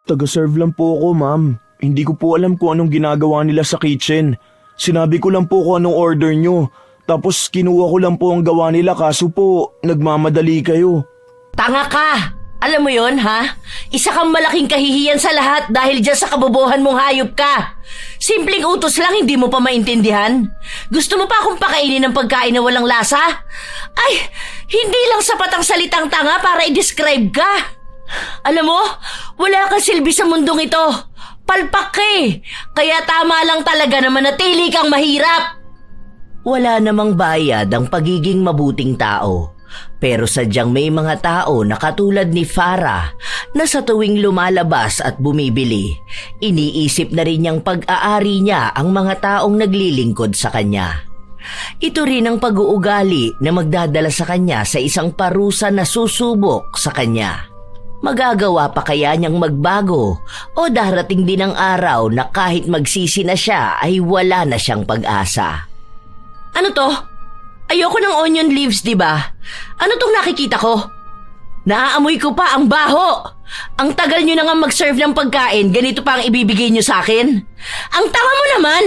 Taga-serve lang po ako, ma'am. Hindi ko po alam kung anong ginagawa nila sa kitchen. Sinabi ko lang po kung anong order nyo. Tapos kinuha ko lang po ang gawa nila kaso po nagmamadali kayo. Tanga ka! Alam mo yon ha? Isa kang malaking kahihiyan sa lahat dahil dyan sa kabobohan mong hayop ka. Simpleng utos lang, hindi mo pa maintindihan? Gusto mo pa akong pakainin ng pagkain na walang lasa? Ay, hindi lang sapat ang salitang tanga para i-describe ka. Alam mo, wala kang silbi sa mundong ito. Palpak ka eh. Kaya tama lang talaga na manatili kang mahirap. Wala namang bayad ang pagiging mabuting tao. Pero sadyang may mga tao na katulad ni Farah na sa tuwing lumalabas at bumibili, iniisip na rin niyang pag-aari niya ang mga taong naglilingkod sa kanya. Ito rin ang pag-uugali na magdadala sa kanya sa isang parusa na susubok sa kanya. Magagawa pa kaya niyang magbago o darating din ang araw na kahit magsisi na siya ay wala na siyang pag-asa? Ano to? Ayoko ng onion leaves, di ba? Ano tong nakikita ko? Naaamoy ko pa ang baho. Ang tagal nyo na nga mag-serve ng pagkain, ganito pa ang ibibigay nyo sa akin? Ang tanga mo naman!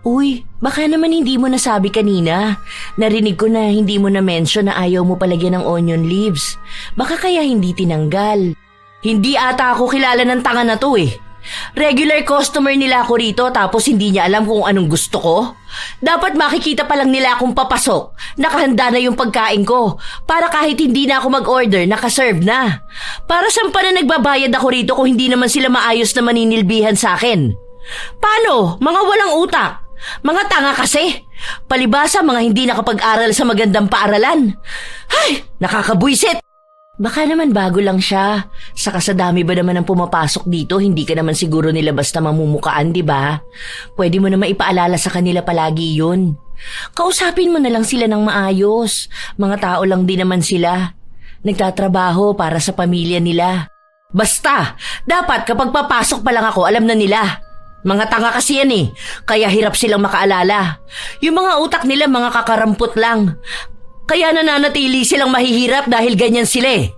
Uy, baka naman hindi mo nasabi kanina. Narinig ko na hindi mo na-mention na ayaw mo palagyan ng onion leaves. Baka kaya hindi tinanggal. Hindi ata ako kilala ng tanga na to eh. Regular customer nila ako rito tapos hindi niya alam kung anong gusto ko. Dapat makikita pa lang nila akong papasok, nakahanda na yung pagkain ko para kahit hindi na ako mag-order, nakaserve na. Para saan pa na nagbabayad ako rito kung hindi naman sila maayos na maninilbihan sa akin? Paano? Mga walang utak. Mga tanga kasi. Palibasa mga hindi nakapag-aral sa magandang paaralan. Ay, nakakabwisit. Baka naman bago lang siya. Saka sa dami ba naman ang pumapasok dito, hindi ka naman siguro nila basta mamumukaan, di ba? Pwede mo naman ipaalala sa kanila palagi yun. Kausapin mo na lang sila ng maayos. Mga tao lang din naman sila. Nagtatrabaho para sa pamilya nila. Basta, dapat kapag papasok pa lang ako, alam na nila. Mga tanga kasi yan eh, kaya hirap silang makaalala. Yung mga utak nila mga kakarampot lang. Kaya nananatili silang mahihirap dahil ganyan sila eh.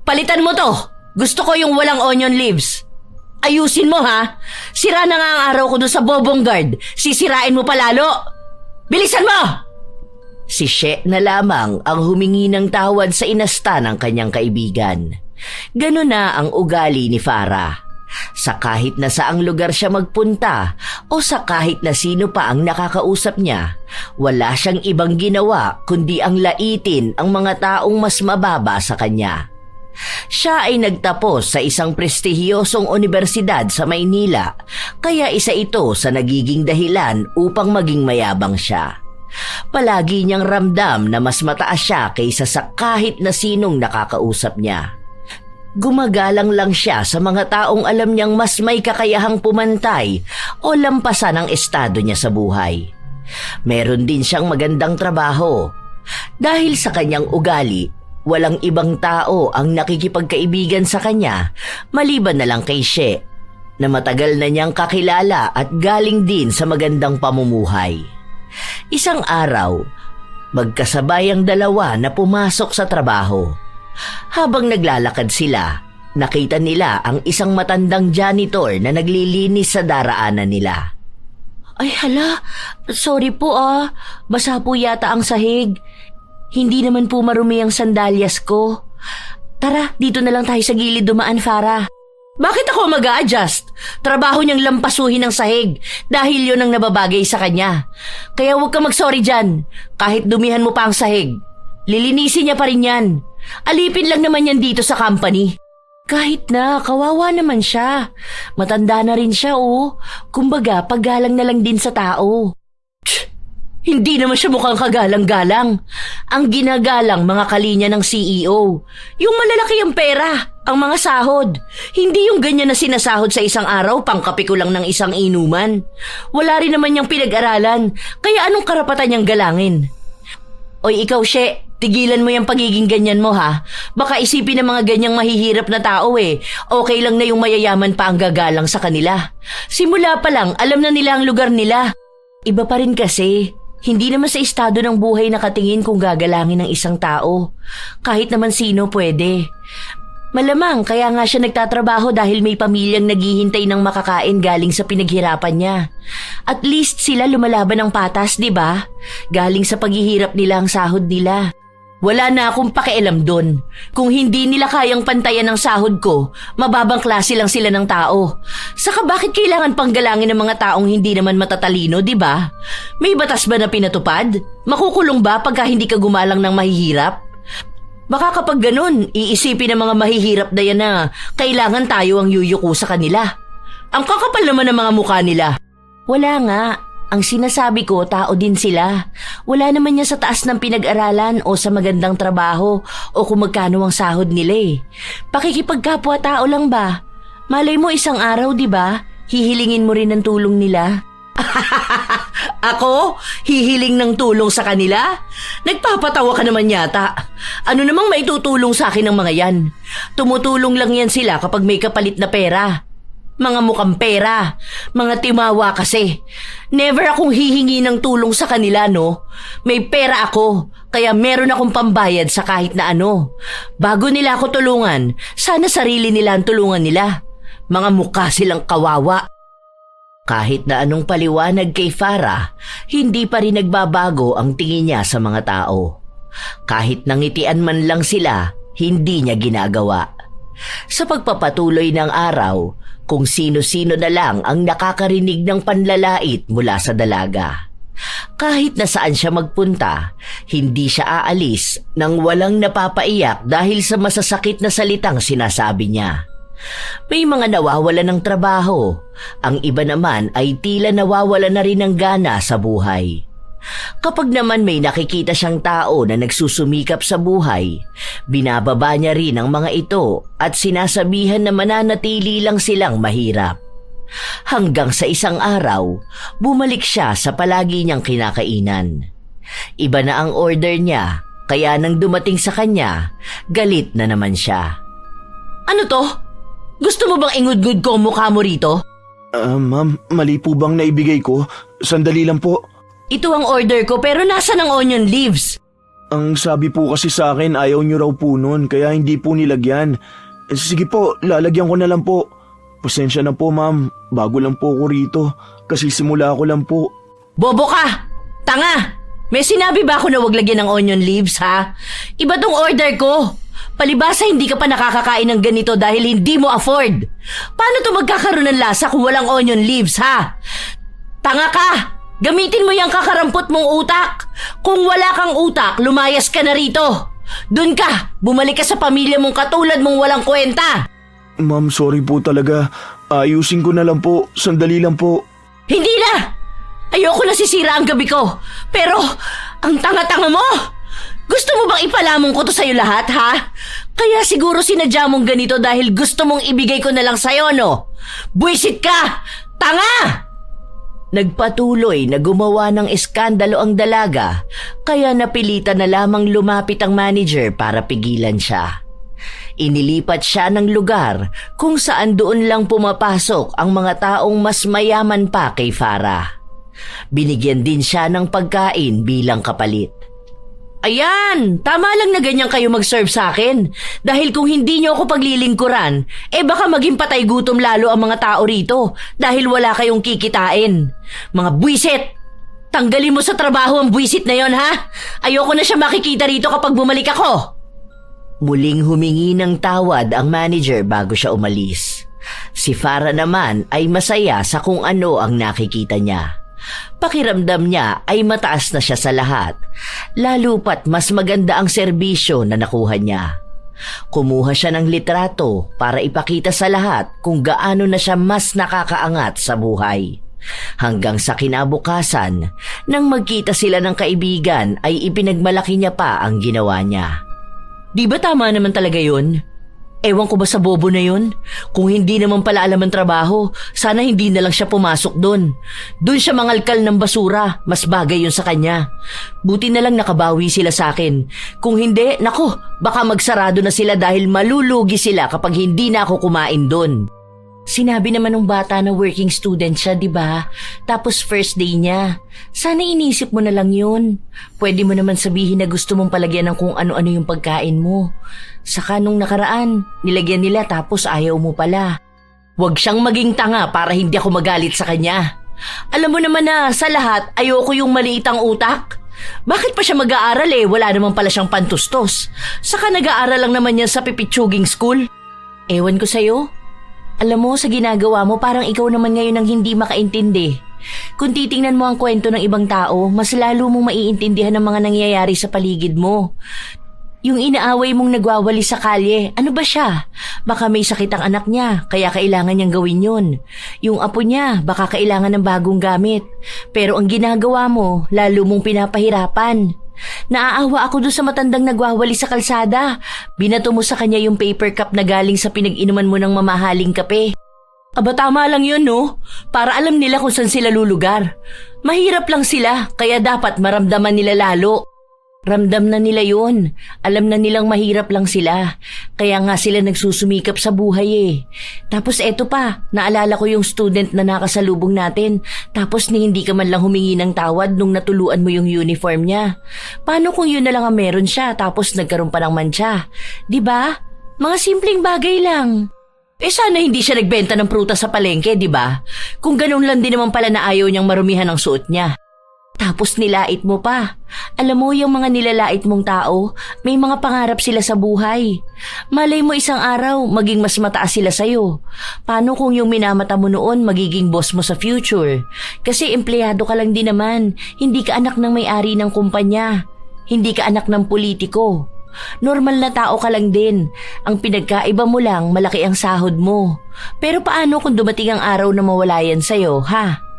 Palitan mo to. Gusto ko yung walang onion leaves. Ayusin mo ha. Sira na nga ang araw ko doon sa Bobong Guard. Sisirain mo pa lalo. Bilisan mo! Si She na lamang ang humingi ng tawad sa inasta ng kanyang kaibigan. Ganun na ang ugali ni Farah. Sa kahit na saang lugar siya magpunta o sa kahit na sino pa ang nakakausap niya, wala siyang ibang ginawa kundi ang laitin ang mga taong mas mababa sa kanya. Siya ay nagtapos sa isang prestihiyosong universidad sa Maynila, kaya isa ito sa nagiging dahilan upang maging mayabang siya. Palagi niyang ramdam na mas mataas siya kaysa sa kahit na sinong nakakausap niya. Gumagalang lang siya sa mga taong alam niyang mas may kakayahang pumantay o lampasan ang estado niya sa buhay. Meron din siyang magandang trabaho. Dahil sa kanyang ugali, walang ibang tao ang nakikipagkaibigan sa kanya maliban na lang kay She, na matagal na niyang kakilala at galing din sa magandang pamumuhay. Isang araw, magkasabay ang dalawa na pumasok sa trabaho. Habang naglalakad sila, nakita nila ang isang matandang janitor na naglilinis sa daraanan nila. Ay hala, sorry po basa po yata ang sahig. Hindi naman po marumi ang sandalyas ko. Tara, dito na lang tayo sa gilid dumaan, Farah. Bakit ako mag-a-adjust? Trabaho niyang lampasuhin ang sahig dahil yun ang nababagay sa kanya. Kaya huwag ka mag-sorry dyan, kahit dumihan mo pa ang sahig. Lilinisin niya pa rin yan. Alipin lang naman yan dito sa company. Kahit na, kawawa naman siya. Matanda na rin siya Kumbaga, paggalang na lang din sa tao. Hindi naman siya mukhang kagalang-galang. Ang ginagalang mga kalinya ng CEO. Yung malalaki ang pera, ang mga sahod. Hindi yung ganyan na sinasahod sa isang araw, pangkape ko lang ng isang inuman. Wala rin naman niyang pinag-aralan, kaya anong karapatan niyang galangin? Oy, ikaw, She, tigilan mo yung pagiging ganyan mo ha. Baka isipin ng mga ganyang mahihirap na tao okay lang na yung mayayaman pa ang gagalang sa kanila. Simula pa lang, alam na nila ang lugar nila. Iba pa rin kasi. Hindi naman sa estado ng buhay nakatingin kung gagalangin ng isang tao. Kahit naman sino pwede. Malamang kaya nga siya nagtatrabaho dahil may pamilyang naghihintay ng makakain galing sa pinaghirapan niya. At least sila lumalaban ng patas, di ba? Galing sa paghihirap nila ang sahod nila. Wala na akong pakialam doon. Kung hindi nila kayang pantayan ng sahod ko, mababang klase lang sila ng tao. Saka bakit kailangan panggalangin ng mga taong hindi naman matatalino, di ba? May batas ba na pinatupad? Makukulong ba pagka hindi ka gumalang ng mahihirap? Baka kapag ganun, iisipin ng mga mahihirap na yan na kailangan tayo ang yuyuko sa kanila. Ang kakapal naman ng mga mukha nila. Wala nga. Ang sinasabi ko, tao din sila. Wala naman niya sa taas ng pinag-aralan o sa magandang trabaho o kung magkano ang sahod nila eh. Pakikipagkapwa-tao lang ba? Malay mo isang araw, di ba? Hihilingin mo rin ng tulong nila. Ako? Hihiling ng tulong sa kanila? Nagpapatawa ka naman yata. Ano namang maitutulong sa akin ng mga yan? Tumutulong lang yan sila kapag may kapalit na pera. Mga mukhang pera. Mga timawa kasi. Never akong hihingi ng tulong sa kanila, no? May pera ako, kaya meron akong pambayad sa kahit na ano. Bago nila ako tulungan, sana sarili nila ang tulungan nila. Mga mukha silang kawawa. Kahit na anong paliwanag kay Farah, hindi pa rin nagbabago ang tingin niya sa mga tao. Kahit nangitian man lang sila, hindi niya ginagawa. Sa pagpapatuloy ng araw, kung sino-sino na lang ang nakakarinig ng panlalait mula sa dalaga. Kahit na saan siya magpunta, hindi siya aalis nang walang napapaiyak dahil sa masasakit na salitang sinasabi niya. May mga nawawala ng trabaho, ang iba naman ay tila nawawala na rin ng gana sa buhay. Kapag naman may nakikita siyang tao na nagsusumikap sa buhay, binababa niya rin ang mga ito at sinasabihan na mananatili lang silang mahirap. Hanggang sa isang araw, bumalik siya sa palagi niyang kinakainan. Iba na ang order niya, kaya nang dumating sa kanya, galit na naman siya. Ano to? Gusto mo bang ingud-ngud ko ang mukha mo rito? Ma'am, mali po bang naibigay ko? Sandali lang po. Ito ang order ko pero nasa ng onion leaves? Ang sabi po kasi sa akin ayaw niyo raw po nun kaya hindi po nilagyan. Sige po, lalagyan ko na lang po. Pasensya na po ma'am, bago lang po ako rito kasi simula ko lang po. Bobo ka! Tanga! May sinabi ba ako na wag lagyan ng onion leaves ha? Iba tong order ko. Palibasa hindi ka pa nakakakain ng ganito dahil hindi mo afford. Paano to magkakaroon ng lasa kung walang onion leaves ha? Tanga ka! Gamitin mo yung kakarampot mong utak. Kung wala kang utak, lumayas ka na rito. Doon ka, bumalik ka sa pamilya mong katulad mong walang kwenta. Ma'am, sorry po talaga. Ayusin ko na lang po. Sandali lang po. Hindi na! Ayoko na sisira ang gabi ko. Pero, ang tanga-tanga mo! Gusto mo bang ipalamon ko to sa'yo lahat, ha? Kaya siguro sinadya mong ganito dahil gusto mong ibigay ko na lang sa'yo, no? Buisit ka! Tanga! Nagpatuloy na gumawa ng eskandalo ang dalaga, kaya napilitan na lamang lumapit ang manager para pigilan siya. Inilipat siya ng lugar kung saan doon lang pumapasok ang mga taong mas mayaman pa kay Farah. Binigyan din siya ng pagkain bilang kapalit. Ayan, tama lang na ganyan kayo mag-serve sa akin. Dahil kung hindi niyo ako paglilingkuran, baka maging patay gutom lalo ang mga tao rito dahil wala kayong kikitain. Mga buwisit! Tanggalin mo sa trabaho ang buwisit na yon ha? Ayoko na siya makikita rito kapag bumalik ako. Muling humingi ng tawad ang manager bago siya umalis. Si Farah naman ay masaya sa kung ano ang nakikita niya. Pakiramdam niya ay mataas na siya sa lahat, lalo pat mas maganda ang serbisyo na nakuha niya. Kumuha siya ng litrato para ipakita sa lahat kung gaano na siya mas nakakaangat sa buhay. Hanggang sa kinabukasan, nang magkita sila ng kaibigan ay ipinagmalaki niya pa ang ginawa niya. Di ba tama naman talaga yun? Ewan ko ba sa bobo na yun? Kung hindi naman pala alam ang trabaho, sana hindi na lang siya pumasok doon. Doon siya mangalkal ng basura, mas bagay yun sa kanya. Buti na lang nakabawi sila sa akin. Kung hindi, nako, baka magsarado na sila dahil malulugi sila kapag hindi na ako kumain doon. Sinabi naman ng bata na working student siya, di ba? Tapos first day niya. Sana inisip mo na lang yun. Pwede mo naman sabihin na gusto mong palagyan ng kung ano-ano yung pagkain mo. Saka nung nakaraan, nilagyan nila tapos ayaw mo pala. Huwag siyang maging tanga para hindi ako magalit sa kanya. Alam mo naman na sa lahat, ayoko yung maliit ang utak. Bakit pa siya mag-aaral Wala naman pala siyang pantustos. Saka nag-aaral lang naman yan sa pipitsuging school. Ewan ko sa'yo. Alam mo, sa ginagawa mo, parang ikaw naman ngayon ang hindi makaintindi. Kung titingnan mo ang kwento ng ibang tao, mas lalo mong maiintindihan ang mga nangyayari sa paligid mo. Yung inaaway mong nagwawali sa kalye, ano ba siya? Baka may sakit ang anak niya, kaya kailangan niyang gawin yun. Yung apo niya, baka kailangan ng bagong gamit. Pero ang ginagawa mo, lalo mong pinapahirapan. Naaawa ako doon sa matandang nagwawali sa kalsada. Binato mo sa kanya yung paper cup na galing sa pinag-inuman mo ng mamahaling kape. Aba tama lang yun no? Para alam nila kung saan sila lulugar. Mahirap lang sila, kaya dapat maramdaman nila lalo. Ramdam na nila yun. Alam na nilang mahirap lang sila. Kaya nga sila nagsusumikap sa buhay Tapos eto pa, naalala ko yung student na nakasalubong natin. Tapos ni hindi ka man lang humingi ng tawad nung natuluan mo yung uniform niya. Paano kung yun na lang ang meron siya tapos nagkaroon pa ng mantsa? Diba? Mga simpleng bagay lang. Sana hindi siya nagbenta ng prutas sa palengke, diba? Kung ganun lang din naman pala na ayaw niyang marumihan ang suot niya. Tapos nilait mo pa. Alam mo yung mga nilalait mong tao, may mga pangarap sila sa buhay. Malay mo isang araw, maging mas mataas sila sa'yo. Paano kung yung minamata mo noon magiging boss mo sa future? Kasi empleyado ka lang din naman, hindi ka anak ng may-ari ng kumpanya. Hindi ka anak ng politiko. Normal na tao ka lang din. Ang pinagkaiba mo lang, malaki ang sahod mo. Pero paano kung dumating ang araw na mawala yan sa'yo, ha?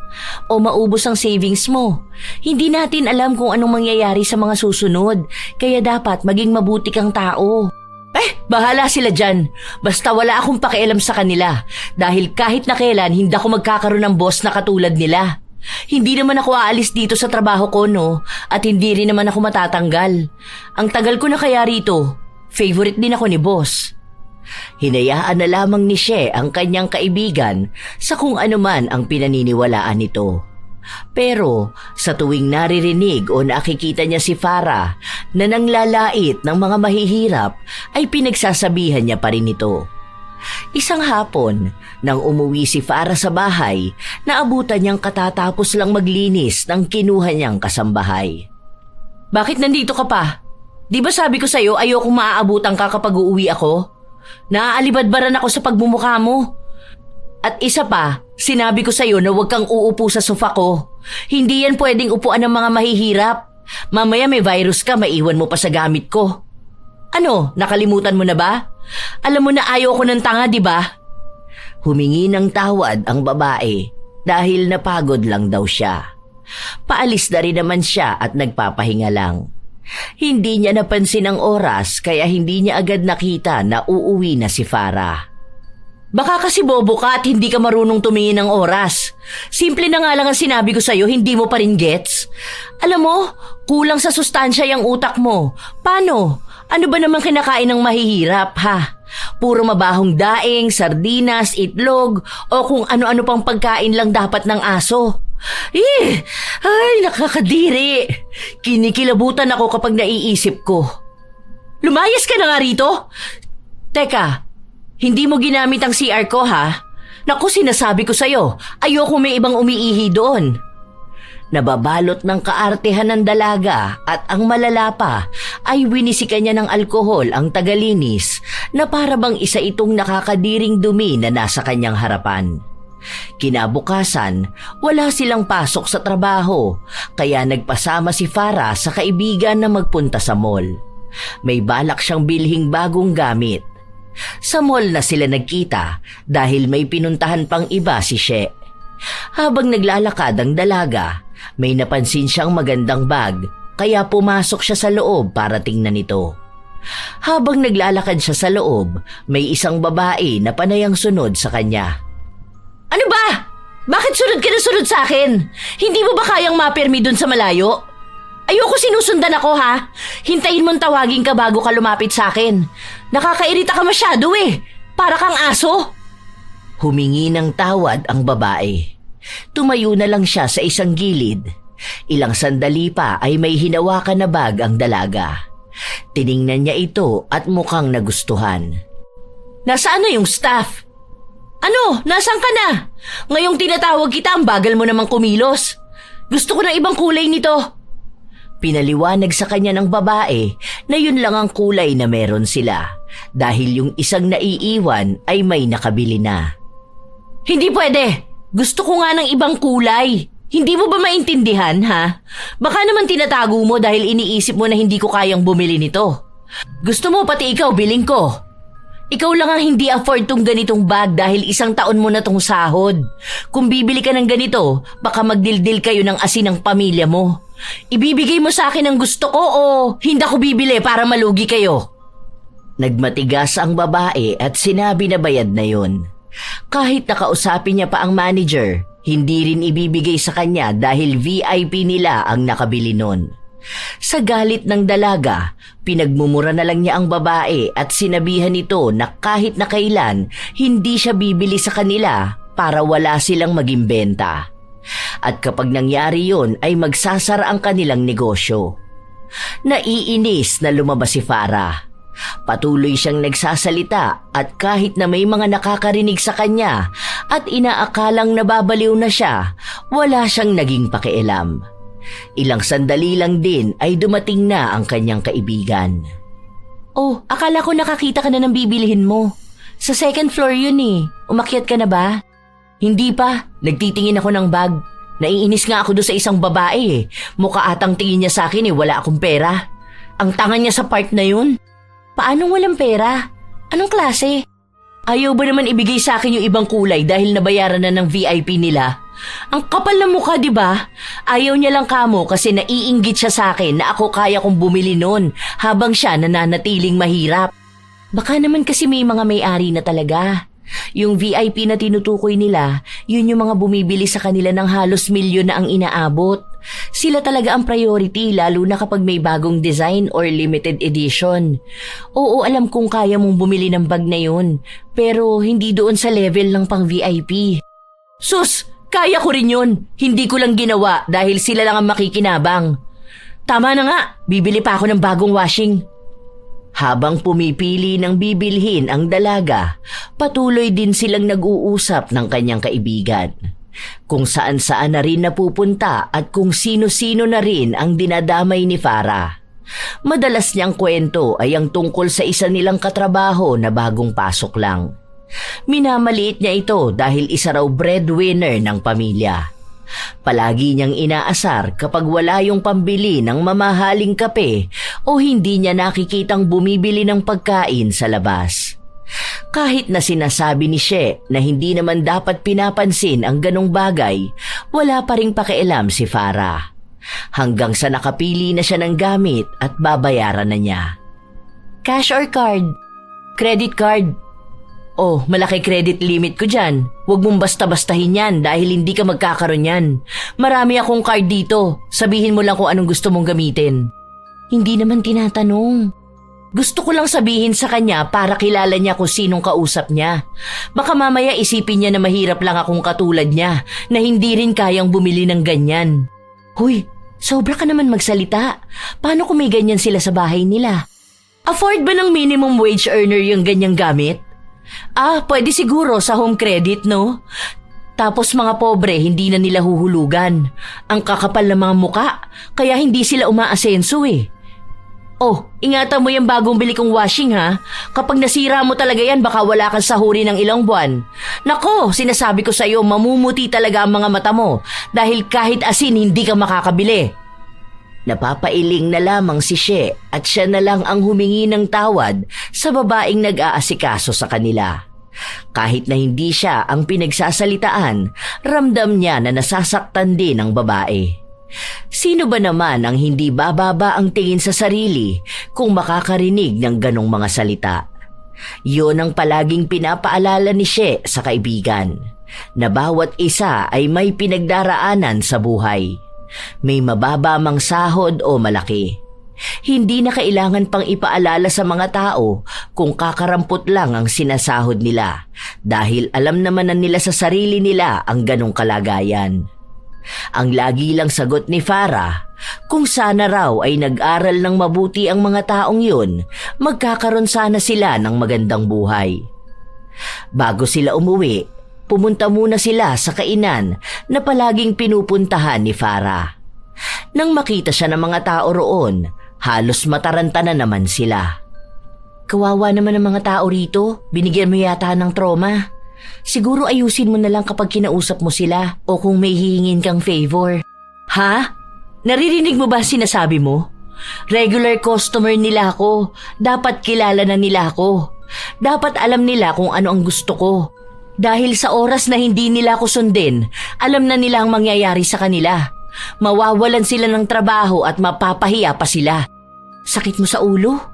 O maubos ang savings mo. Hindi natin alam kung anong mangyayari sa mga susunod, kaya dapat maging mabuti kang tao. Bahala sila dyan. Basta wala akong pakialam sa kanila. Dahil kahit na kailan, hindi ako magkakaroon ng boss na katulad nila. Hindi naman ako aalis dito sa trabaho ko, no? At hindi rin naman ako matatanggal. Ang tagal ko na kaya rito. Favorite din ako ni boss. Hinayaan na lamang ni She ang kanyang kaibigan sa kung anuman ang pinaniniwalaan nito. Pero sa tuwing naririnig o nakikita niya si Farah na nanglalait ng mga mahihirap ay pinagsasabihan niya pa rin ito. Isang hapon, nang umuwi si Farah sa bahay, naabutan niyang katatapos lang maglinis ng kinuha niyang kasambahay. Bakit nandito ka pa? Di ba sabi ko sa'yo ayokong maaabutan ka kapag uuwi ako? Naaalibadbaran ako sa pagmumukha mo. At isa pa, sinabi ko sa'yo na huwag kang uupo sa sofa ko. Hindi yan pwedeng upuan ng mga mahihirap. Mamaya may virus ka, maiwan mo pa sa gamit ko. Ano, nakalimutan mo na ba? Alam mo na ayaw ko ng tanga, di ba? Humingi ng tawad ang babae dahil napagod lang daw siya. Paalis na rin naman siya at nagpapahinga lang. Hindi niya napansin ang oras kaya hindi niya agad nakita na uuwi na si Farah. Baka kasi bobo ka at hindi ka marunong tumingin ng oras. Simple na nga lang ang sinabi ko sa'yo, hindi mo pa rin gets. Alam mo, kulang sa sustansya yung utak mo. Paano? Ano ba naman kinakain ng mahihirap, ha? Puro mabahong daing, sardinas, itlog, o kung ano-ano pang pagkain lang dapat ng aso. Ay, nakakadiri. Kinikilabutan ako kapag naiisip ko. Lumayas ka na nga rito. Teka, hindi mo ginamit ang CR ko, ha? Naku, sinasabi ko sa'yo, ayoko may ibang umiihi doon. Nababalot ng kaartehan ng dalaga at ang malala pa ay winisikan niya ng alkohol ang tagalinis na para bang isa itong nakakadiring dumi na nasa kanyang harapan. Kinabukasan, wala silang pasok sa trabaho, kaya nagpasama si Farah sa kaibigan na magpunta sa mall. May balak siyang bilhing bagong gamit. Sa mall na sila nagkita dahil may pinuntahan pang iba si She. Habang naglalakad ang dalaga, may napansin siyang magandang bag, kaya pumasok siya sa loob para tingnan ito. Habang naglalakad siya sa loob, may isang babae na panayang sunod sa kanya. Ano ba? Bakit sunod ka na sunod sa akin? Hindi mo ba kayang mapirmi dun sa malayo? Ayoko sinusundan ako, ha? Hintayin mong tawagin ka bago ka lumapit sa akin. Nakakairita ka masyado, Para kang aso. Humingi ng tawad ang babae. Tumayo na lang siya sa isang gilid. Ilang sandali pa ay may hinawakan na bag ang dalaga. Tiningnan niya ito at mukhang nagustuhan. Nasaan na yung staff? Ano? Nasaan ka na? Ngayong tinatawag kita, ang bagal mo namang kumilos. Gusto ko ng ibang kulay nito. Pinaliwanag sa kanya ng babae na yun lang ang kulay na meron sila dahil yung isang naiiwan ay may nakabili na. Hindi pwede! Gusto ko nga ng ibang kulay. Hindi mo ba maintindihan, ha? Baka naman tinatago mo dahil iniisip mo na hindi ko kayang bumili nito. Gusto mo pati ikaw biling ko. Ikaw lang ang hindi afford tong ganitong bag dahil 1 taon mo na tong sahod. Kung bibili ka ng ganito, baka magdildil kayo ng asin ng pamilya mo. Ibibigay mo sa akin ang gusto ko o hindi ako bibili para malugi kayo. Nagmatigas ang babae at sinabi na bayad na yun. Kahit nakausapin niya pa ang manager, hindi rin ibibigay sa kanya dahil VIP nila ang nakabili nun. Sa galit ng dalaga, pinagmumura na lang niya ang babae at sinabihan nito na kahit na kailan, hindi siya bibili sa kanila para wala silang maging benta. At kapag nangyari yun ay magsasara ang kanilang negosyo. Naiinis na lumabas si Farah. Patuloy siyang nagsasalita at kahit na may mga nakakarinig sa kanya at inaakalang nababaliw na siya, wala siyang naging pakialam. Ilang sandali lang din ay dumating na ang kanyang kaibigan. Oh, akala ko nakakita ka na ng bibilihin mo. Sa 2nd floor yun eh. Umakyat ka na ba? Hindi pa. Nagtitingin ako ng bag. Naiinis nga ako doon sa isang babae eh. Mukha atang tingin niya sa akin eh, wala akong pera. Ang tanga niya sa part na yun. Paanong walang pera? Anong klase? Ayaw ba naman ibigay sa akin yung ibang kulay dahil nabayaran na ng VIP nila? Ang kapal na mukha, di ba? Ayaw niya lang kamo kasi naiinggit siya sa akin na ako kaya kong bumili nun habang siya nananatiling mahirap. Baka naman kasi may mga may-ari na talaga. Yung VIP na tinutukoy nila, yun yung mga bumibili sa kanila ng halos milyon na ang inaabot. Sila talaga ang priority lalo na kapag may bagong design or limited edition. Oo, alam kong kaya mong bumili ng bag na yun, pero hindi doon sa level ng pang VIP. Sus! Kaya ko rin yun. Hindi ko lang ginawa dahil sila lang ang makikinabang. Tama na nga, bibili pa ako ng bagong washing. Habang pumipili ng bibilhin ang dalaga, patuloy din silang nag-uusap ng kanyang kaibigan. Kung saan-saan na rin napupunta at kung sino-sino na rin ang dinadamay ni Farah. Madalas niyang kwento ay ang tungkol sa isa nilang katrabaho na bagong pasok lang. Minamaliit niya ito dahil isa raw breadwinner ng pamilya. Palagi niyang inaasar kapag wala yung pambili ng mamahaling kape o hindi niya nakikitang bumibili ng pagkain sa labas. Kahit na sinasabi ni She na hindi naman dapat pinapansin ang ganong bagay, wala pa ring pakialam si Farah. Hanggang sa nakapili na siya ng gamit at babayaran na niya. Cash or card? Credit card. Oh, malaki credit limit ko dyan. Huwag mong basta-bastahin yan dahil hindi ka magkakaroon yan. Marami akong card dito. Sabihin mo lang kung anong gusto mong gamitin. Hindi naman tinatanong. Gusto ko lang sabihin sa kanya para kilala niya kung sinong kausap niya. Baka mamaya isipin niya na mahirap lang akong katulad niya na hindi rin kayang bumili ng ganyan. Hoy, sobra ka naman magsalita. Paano kung may ganyan sila sa bahay nila? Afford ba ng minimum wage earner yung ganyang gamit? Pwede siguro sa home credit, no? Tapos mga pobre, hindi na nila huhulugan. Ang kakapal ng mga muka, kaya hindi sila umaasenso eh. Oh, ingatan mo yung bagong bili kong washing ha. Kapag nasira mo talaga yan, baka wala kang sahuri ng ilang buwan. Nako, sinasabi ko sa'yo, mamumuti talaga ang mga mata mo dahil kahit asin hindi ka makakabili. Napapailing na lamang si She at siya na lang ang humingi ng tawad sa babaeng nag-aasikaso sa kanila. Kahit na hindi siya ang pinagsasalitaan, ramdam niya na nasasaktan din ang babae. Sino ba naman ang hindi bababa ang tingin sa sarili kung makakarinig ng ganong mga salita? Yun ang palaging pinapaalala ni She sa kaibigan, na bawat isa ay may pinagdaraanan sa buhay. May mababa mang sahod o malaki. Hindi na kailangan pang ipaalala sa mga tao kung kakarampot lang ang sinasahod nila dahil alam naman na nila sa sarili nila ang ganong kalagayan. Ang lagi lang sagot ni Farah, kung sana raw ay nag-aral ng mabuti ang mga taong yun, magkakaroon sana sila ng magandang buhay. Bago sila umuwi, pumunta muna sila sa kainan na palaging pinupuntahan ni Farah. Nang makita siya ng mga tao roon, halos mataranta na naman sila. Kawawa naman ang mga tao rito, binigyan mo yata ng trauma. Siguro ayusin mo na lang kapag kinausap mo sila o kung may hihingin kang favor. Ha? Naririnig mo ba sinasabi mo? Regular customer nila ako. Dapat kilala na nila ako. Dapat alam nila kung ano ang gusto ko. Dahil sa oras na hindi nila ako sundin, alam na nila ang mangyayari sa kanila. Mawawalan sila ng trabaho at mapapahiya pa sila. Sakit mo sa ulo?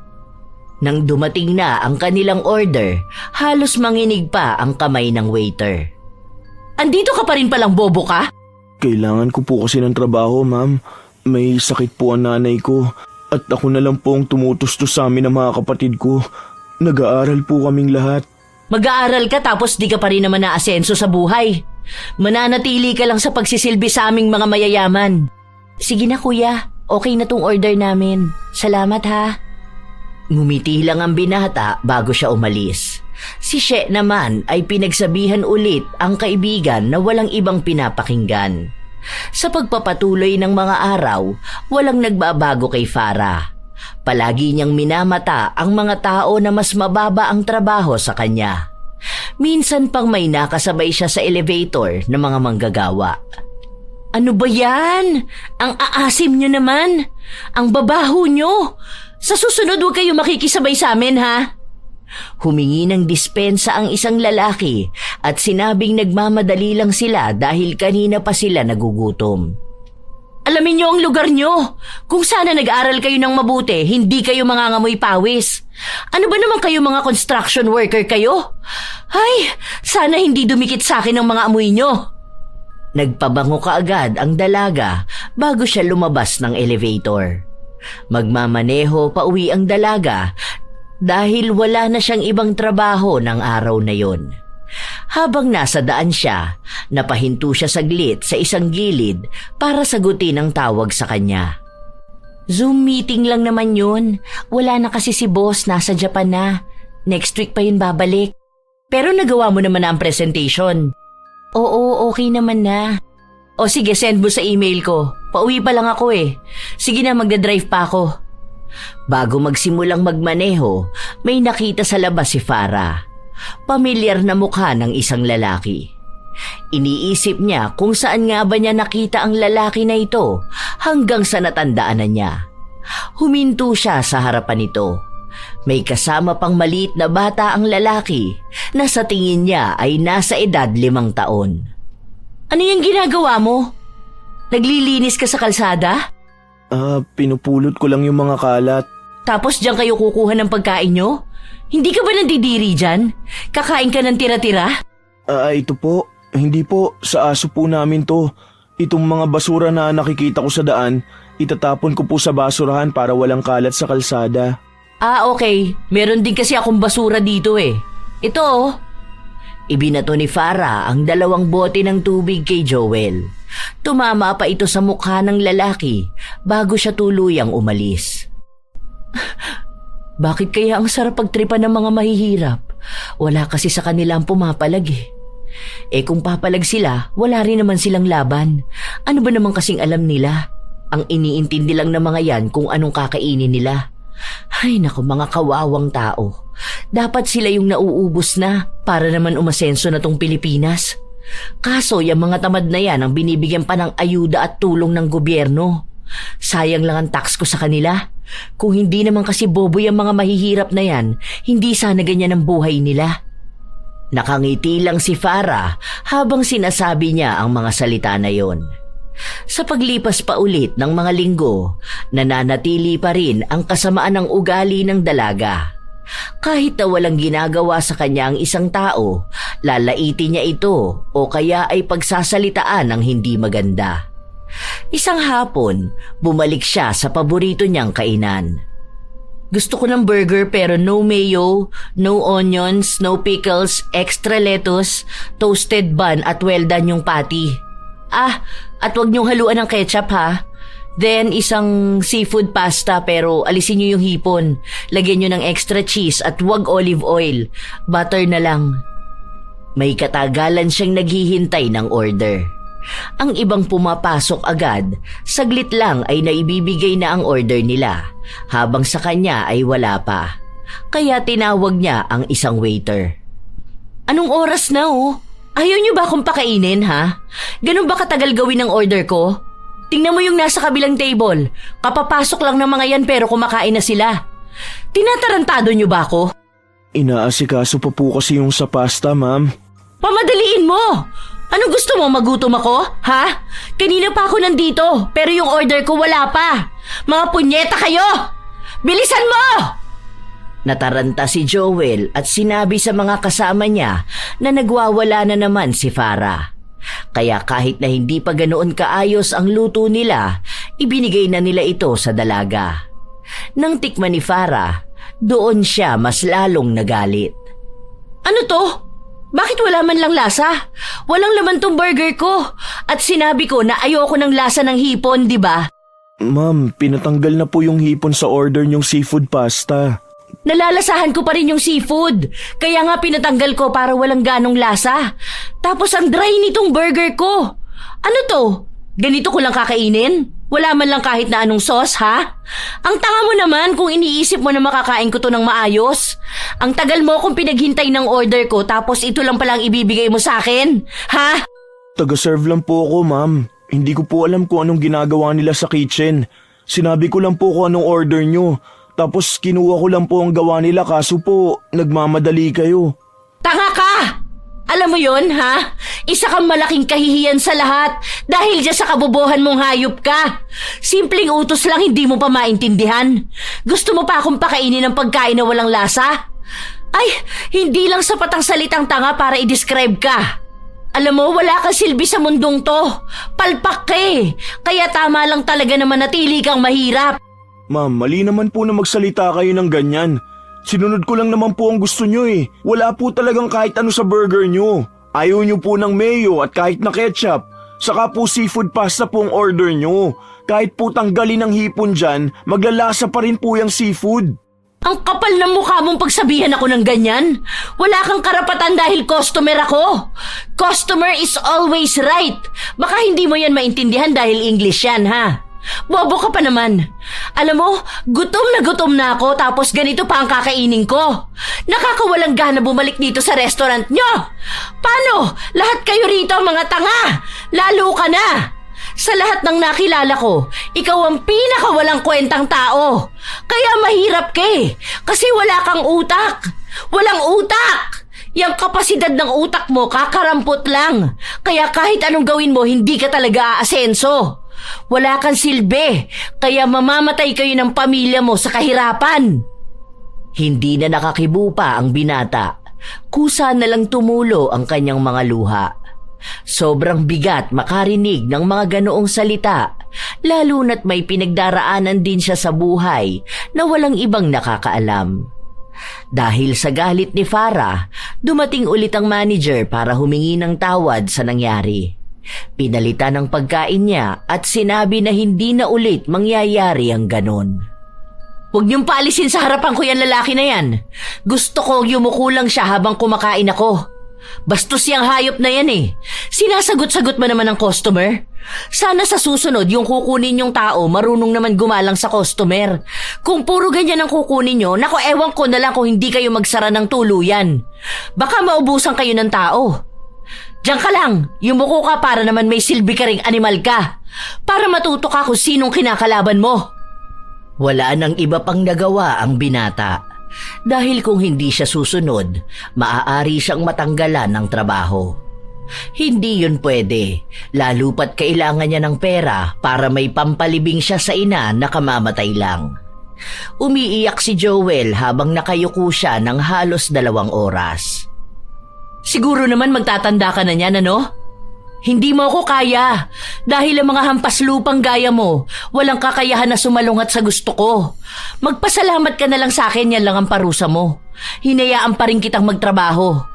Nang dumating na ang kanilang order, halos manginig pa ang kamay ng waiter. Andito ka pa rin palang bobo ka? Kailangan ko po kasi ng trabaho, ma'am. May sakit po ang nanay ko at ako na lang po ang tumutustos sa amin ng mga kapatid ko. Nag-aaral po kaming lahat. Mag-aaral ka tapos di ka pa rin naman naasenso sa buhay. Mananatili ka lang sa pagsisilbi sa aming mga mayayaman. Sige na kuya, okay na tong order namin. Salamat ha. Ngumiti lang ang binata bago siya umalis. Si She naman ay pinagsabihan ulit ang kaibigan na walang ibang pinapakinggan. Sa pagpapatuloy ng mga araw, walang nagbabago kay Farah. Palagi niyang minamata ang mga tao na mas mababa ang trabaho sa kanya. Minsan pang may nakasabay siya sa elevator ng mga manggagawa. Ano ba yan? Ang aasim niyo naman. Ang babaho niyo. Sa susunod huwag kayo makikisabay sa amin ha. Humingi ng dispensa ang isang lalaki at sinabing nagmamadali lang sila dahil kanina pa sila nagugutom. Alamin niyo ang lugar niyo. Kung sana nag-aral kayo ng mabuti, hindi kayo mangangamoy pawis. Ano ba naman kayo mga construction worker kayo? Ay, sana hindi dumikit sa akin ang mga amoy niyo. Nagpabango kaagad ang dalaga bago siya lumabas ng elevator. Magmamaneho pa uwi ang dalaga dahil wala na siyang ibang trabaho ng araw na yon. Habang nasa daan siya, napahinto siya saglit sa isang gilid para sagutin ang tawag sa kanya. Zoom meeting lang naman yun. Wala na kasi si boss, nasa Japan na. Next week pa yun babalik. Pero nagawa mo naman na ang presentation. Oo, okay naman na. O sige, send mo sa email ko. Pauwi pa lang ako eh. Sige na, magdadrive pa ako. Bago magsimulang magmaneho, may nakita sa labas si Farah. Pamilyar na mukha ng isang lalaki. Iniisip niya kung saan nga ba niya nakita ang lalaki na ito hanggang sa natandaan na niya. Huminto siya sa harapan nito. May kasama pang maliit na bata ang lalaki na sa tingin niya ay nasa edad 5 taon. Ano yung ginagawa mo? Naglilinis ka sa kalsada? Pinupulot ko lang yung mga kalat. Tapos diyan kayo kukuha ng pagkain nyo? Hindi ka ba nandidiri dyan? Kakain ka ng tira-tira? Ito po. Hindi po. Sa aso po namin to. Itong mga basura na nakikita ko sa daan, itatapon ko po sa basurahan para walang kalat sa kalsada. Okay. Meron din kasi akong basura dito eh. Ito oh. Ibinato ni Farah ang 2 bote ng tubig kay Joel. Tumama pa ito sa mukha ng lalaki bago siya tuluyang umalis. Bakit kaya ang sarap pagtripan ng mga mahihirap? Wala kasi sa kanila ang pumapalag eh. Kung papalag sila, wala rin naman silang laban. Ano ba naman kasing alam nila? Ang iniintindi lang ng mga yan kung anong kakainin nila. Ay naku, mga kawawang tao. Dapat sila yung nauubos na para naman umasenso na tong Pilipinas. Kaso yung mga tamad na yan ang binibigyan pa ng ayuda at tulong ng gobyerno. Sayang lang ang tax ko sa kanila. Kung hindi naman kasi bobo yung mga mahihirap na yan, hindi sana ganyan ang buhay nila. Nakangiti lang si Farah habang sinasabi niya ang mga salita na yon. Sa paglipas pa ulit ng mga linggo, nananatili pa rin ang kasamaan ng ugali ng dalaga. Kahit na walang ginagawa sa kanya ang isang tao, lalaitin niya ito o kaya ay pagsasalitaan ng hindi maganda. Isang hapon, bumalik siya sa paborito niyang kainan. Gusto ko ng burger pero no mayo, no onions, no pickles, extra lettuce, toasted bun at well done yung patty. At wag niyong haluan ng ketchup ha. Then isang seafood pasta pero alisin niyo yung hipon. Lagyan niyo ng extra cheese at wag olive oil. Butter na lang. May katagalan siyang naghihintay ng order. Ang ibang pumapasok agad, saglit lang ay naibibigay na ang order nila, habang sa kanya ay wala pa. Kaya tinawag niya ang isang waiter. Anong oras na oh? Ayaw niyo ba akong pakainin ha? Ganun ba katagal gawin ang order ko? Tingnan mo yung nasa kabilang table. Kapapasok lang ng mga yan pero kumakain na sila. Tinatarantado niyo ba ako? Inaasikaso pa po kasi yung sa pasta, ma'am. Pamadaliin mo! Anong gusto mo, magutom ako? Ha? Kanina pa ako nandito, pero yung order ko wala pa. Mga punyeta kayo! Bilisan mo! Nataranta si Joel at sinabi sa mga kasama niya na nagwawala na naman si Farah. Kaya kahit na hindi pa ganoon kaayos ang luto nila, ibinigay na nila ito sa dalaga. Nang tikman ni Farah, doon siya mas lalong nagalit. Ano to? Bakit wala man lang lasa? Walang laman tong burger ko. At sinabi ko na ayoko ng lasa ng hipon, di ba? Ma'am, pinatanggal na po yung hipon sa order niyong seafood pasta. Nalalasahan ko pa rin yung seafood. Kaya nga pinatanggal ko para walang ganong lasa. Tapos ang dry nitong burger ko. Ano to? Ganito ko lang kakainin? Wala man lang kahit na anong sauce, ha? Ang tanga mo naman kung iniisip mo na makakain ko to ng maayos. Ang tagal mo kung pinaghintay ng order ko tapos ito lang palang ibibigay mo sa akin, ha? Taga-serve lang po ako, ma'am. Hindi ko po alam kung anong ginagawa nila sa kitchen. Sinabi ko lang po kung anong order nyo. Tapos kinuha ko lang po ang gawa nila kaso po nagmamadali kayo. Tanga ka! Alam mo yon, ha? Isa kang malaking kahihiyan sa lahat dahil dyan sa kabobohan mong hayop ka. Simpleng utos lang hindi mo pa maintindihan. Gusto mo pa akong pakainin ng pagkain na walang lasa? Ay, hindi lang sapat ang salitang tanga para i-describe ka. Alam mo, wala kang silbi sa mundong to. Palpak ka eh. Kaya tama lang talaga na manatili kang mahirap. Ma'am, mali naman po na magsalita kayo ng ganyan. Sinunod ko lang naman po ang gusto nyo eh. Wala po talagang kahit ano sa burger nyo. Ayaw nyo po ng mayo at kahit na ketchup. Saka po seafood pasta po ang order nyo. Kahit po tanggalin ang hipon dyan, maglalasa pa rin po yung seafood. Ang kapal ng mukha mong pagsabihan ako ng ganyan. Wala kang karapatan dahil customer ako. Customer is always right. Baka hindi mo yan maintindihan dahil English yan, ha? Bobo ka pa naman. Alam mo, gutom na ako tapos ganito pa ang kakainin ko. Nakakawalang gana bumalik dito sa restaurant nyo. Paano? Lahat kayo rito mga tanga. Lalo ka na. Sa lahat ng nakilala ko, ikaw ang pinakawalang kwentang tao. Kaya mahirap ka eh, kasi wala kang utak. Walang utak. Yang kapasidad ng utak mo kakarampot lang. Kaya kahit anong gawin mo, hindi ka talaga aasenso. Wala kang silbi, kaya mamamatay kayo ng pamilya mo sa kahirapan. Hindi na nakakibo pa ang binata. Kusa na lang tumulo ang kanyang mga luha. Sobrang bigat makarinig ng mga ganoong salita, lalo na't may pinagdaraanan din siya sa buhay na walang ibang nakakaalam. Dahil sa galit ni Farah, dumating ulit ang manager para humingi ng tawad sa nangyari. Pinalitan ang pagkain niya at sinabi na hindi na ulit mangyayari ang ganon. Huwag niyong paalisin sa harapan ko yan lalaki na yan. Gusto ko yumuko lang siya habang kumakain ako. Bastos yung hayop na yan eh. Sinasagot-sagot mo naman ang customer. Sana sa susunod yung kukunin yung tao marunong naman gumalang sa customer. Kung puro ganyan ang kukunin nyo, naku ewan ko na lang kung hindi kayo magsara ng tuluyan. Baka maubusan kayo ng tao. Diyan ka lang, yumuko ka para naman may silbi ka ring animal ka. Para matuto ka kung sinong kinakalaban mo. Wala nang iba pang nagawa ang binata. Dahil kung hindi siya susunod, maaari siyang matanggalan ng trabaho. Hindi yun pwede, lalo pat kailangan niya ng pera para may pampalibing siya sa ina na kamamatay lang. Umiiyak si Joel habang nakayuko siya ng halos 2 oras. Siguro naman magtatanda ka na niyan, ano? Hindi mo ako kaya. Dahil ang mga hampas lupang gaya mo, walang kakayahan na sumalungat sa gusto ko. Magpasalamat ka na lang sa akin, yan lang ang parusa mo. Hinayaan pa rin kitang magtrabaho.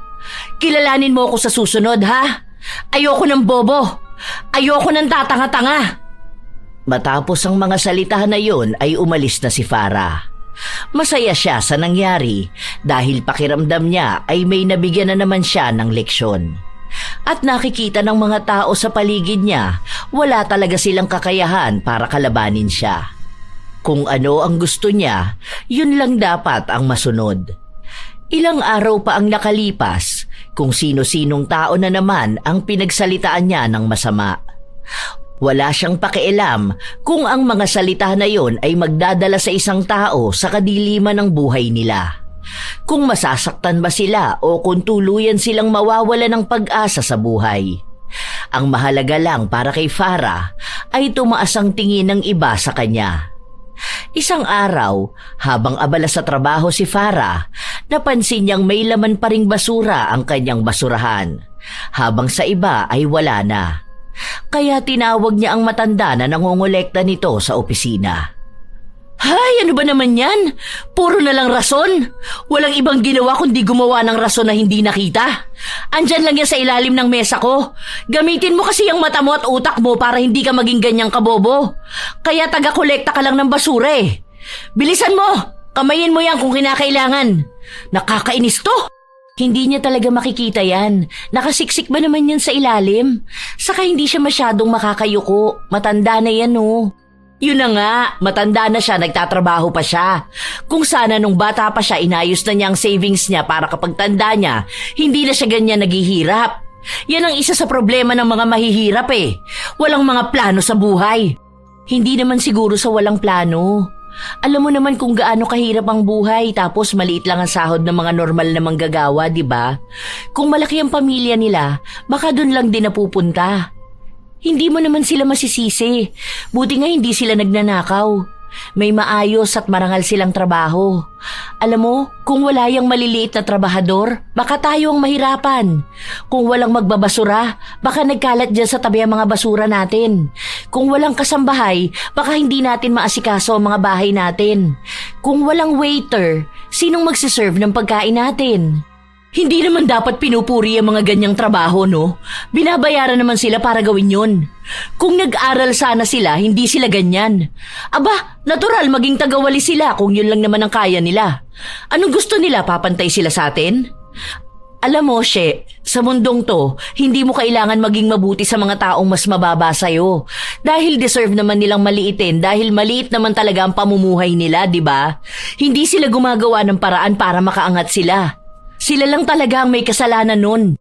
Kilalanin mo ako sa susunod, ha? Ayoko ng bobo. Ayoko ng tatanga-tanga. Matapos ang mga salita na yun ay umalis na si Farah. Masaya siya sa nangyari dahil pakiramdam niya ay may nabigyan na naman siya ng leksyon. At nakikita ng mga tao sa paligid niya, wala talaga silang kakayahan para kalabanin siya. Kung ano ang gusto niya, yun lang dapat ang masunod. Ilang araw pa ang nakalipas, kung sino-sinong tao na naman ang pinagsalitaan niya ng masama. Wala siyang pakialam kung ang mga salita na yon ay magdadala sa isang tao sa kadiliman ng buhay nila. Kung masasaktan ba sila o kung tuluyan silang mawawala ng pag-asa sa buhay. Ang mahalaga lang para kay Farah ay tumaas ang tingin ng iba sa kanya. Isang araw, habang abala sa trabaho si Farah, napansin niyang may laman pa ring basura ang kanyang basurahan, habang sa iba ay wala na. Kaya tinawag niya ang matanda na nangongolekta nito sa opisina. Hay, ano ba naman yan? Puro na lang rason. Walang ibang ginawa kundi gumawa ng rason na hindi nakita. Andyan lang yan sa ilalim ng mesa ko. Gamitin mo kasi ang mata mo at utak mo para hindi ka maging ganyang kabobo. Kaya taga-kolekta ka lang ng basura eh. Bilisan mo! Kamayin mo yan kung kinakailangan. Nakakainis to! Hindi niya talaga makikita yan. Nakasiksik ba naman yan sa ilalim? Saka hindi siya masyadong makakayuko. Matanda na yan oh. Yun na nga, matanda na siya, nagtatrabaho pa siya. Kung sana nung bata pa siya, inayos na niya ang savings niya para kapag tanda niya, hindi na siya ganyan naghihirap. Yan ang isa sa problema ng mga mahihirap eh. Walang mga plano sa buhay. Hindi naman siguro sa walang plano. Alam mo naman kung gaano kahirap ang buhay tapos maliit lang ang sahod ng mga normal na manggagawa, di ba? Kung malaki ang pamilya nila, baka dun lang din napupunta. Hindi mo naman sila masisisi. Buti nga hindi sila nagnanakaw. May maayos at marangal silang trabaho. Alam mo, kung wala yung maliliit na trabahador, baka tayo ang mahirapan. Kung walang magbabasura, baka nagkalat dyan sa tabi ang mga basura natin. Kung walang kasambahay, baka hindi natin maasikaso ang mga bahay natin. Kung walang waiter, sinong magsiserve ng pagkain natin? Hindi naman dapat pinupuri ang mga ganyang trabaho, no? Binabayaran naman sila para gawin yun. Kung nag-aral sana sila, hindi sila ganyan. Aba, natural maging tagawali sila kung yun lang naman ang kaya nila. Anong gusto nila, papantay sila sa atin? Alam mo, She, sa mundong to, hindi mo kailangan maging mabuti sa mga taong mas mababa sa'yo. Dahil deserve naman nilang maliitin dahil maliit naman talaga ang pamumuhay nila, di ba? Hindi sila gumagawa ng paraan para makaangat sila. Sila lang talaga ang may kasalanan nun.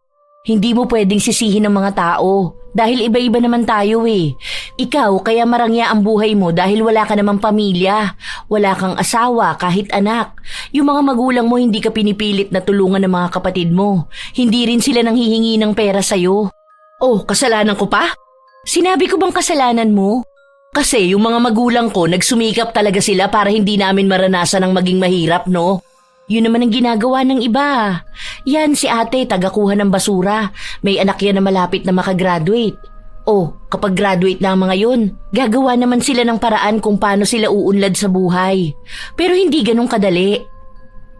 Hindi mo pwedeng sisihin ng mga tao dahil iba-iba naman tayo eh. Ikaw kaya marangya ang buhay mo dahil wala ka namang pamilya, wala kang asawa kahit anak. Yung mga magulang mo hindi ka pinipilit na tulungan ng mga kapatid mo. Hindi rin sila nanghihingi ng pera sa'yo. Oh, kasalanan ko pa? Sinabi ko bang kasalanan mo? Kasi yung mga magulang ko nagsumikap talaga sila para hindi namin maranasan ang maging mahirap, no? Yun naman ang ginagawa ng iba. Yan si ate, tagakuha ng basura. May anak yan na malapit na makagraduate. Oh, kapag graduate na ang mga yun, gagawa naman sila ng paraan kung paano sila uunlad sa buhay. Pero hindi ganun kadali.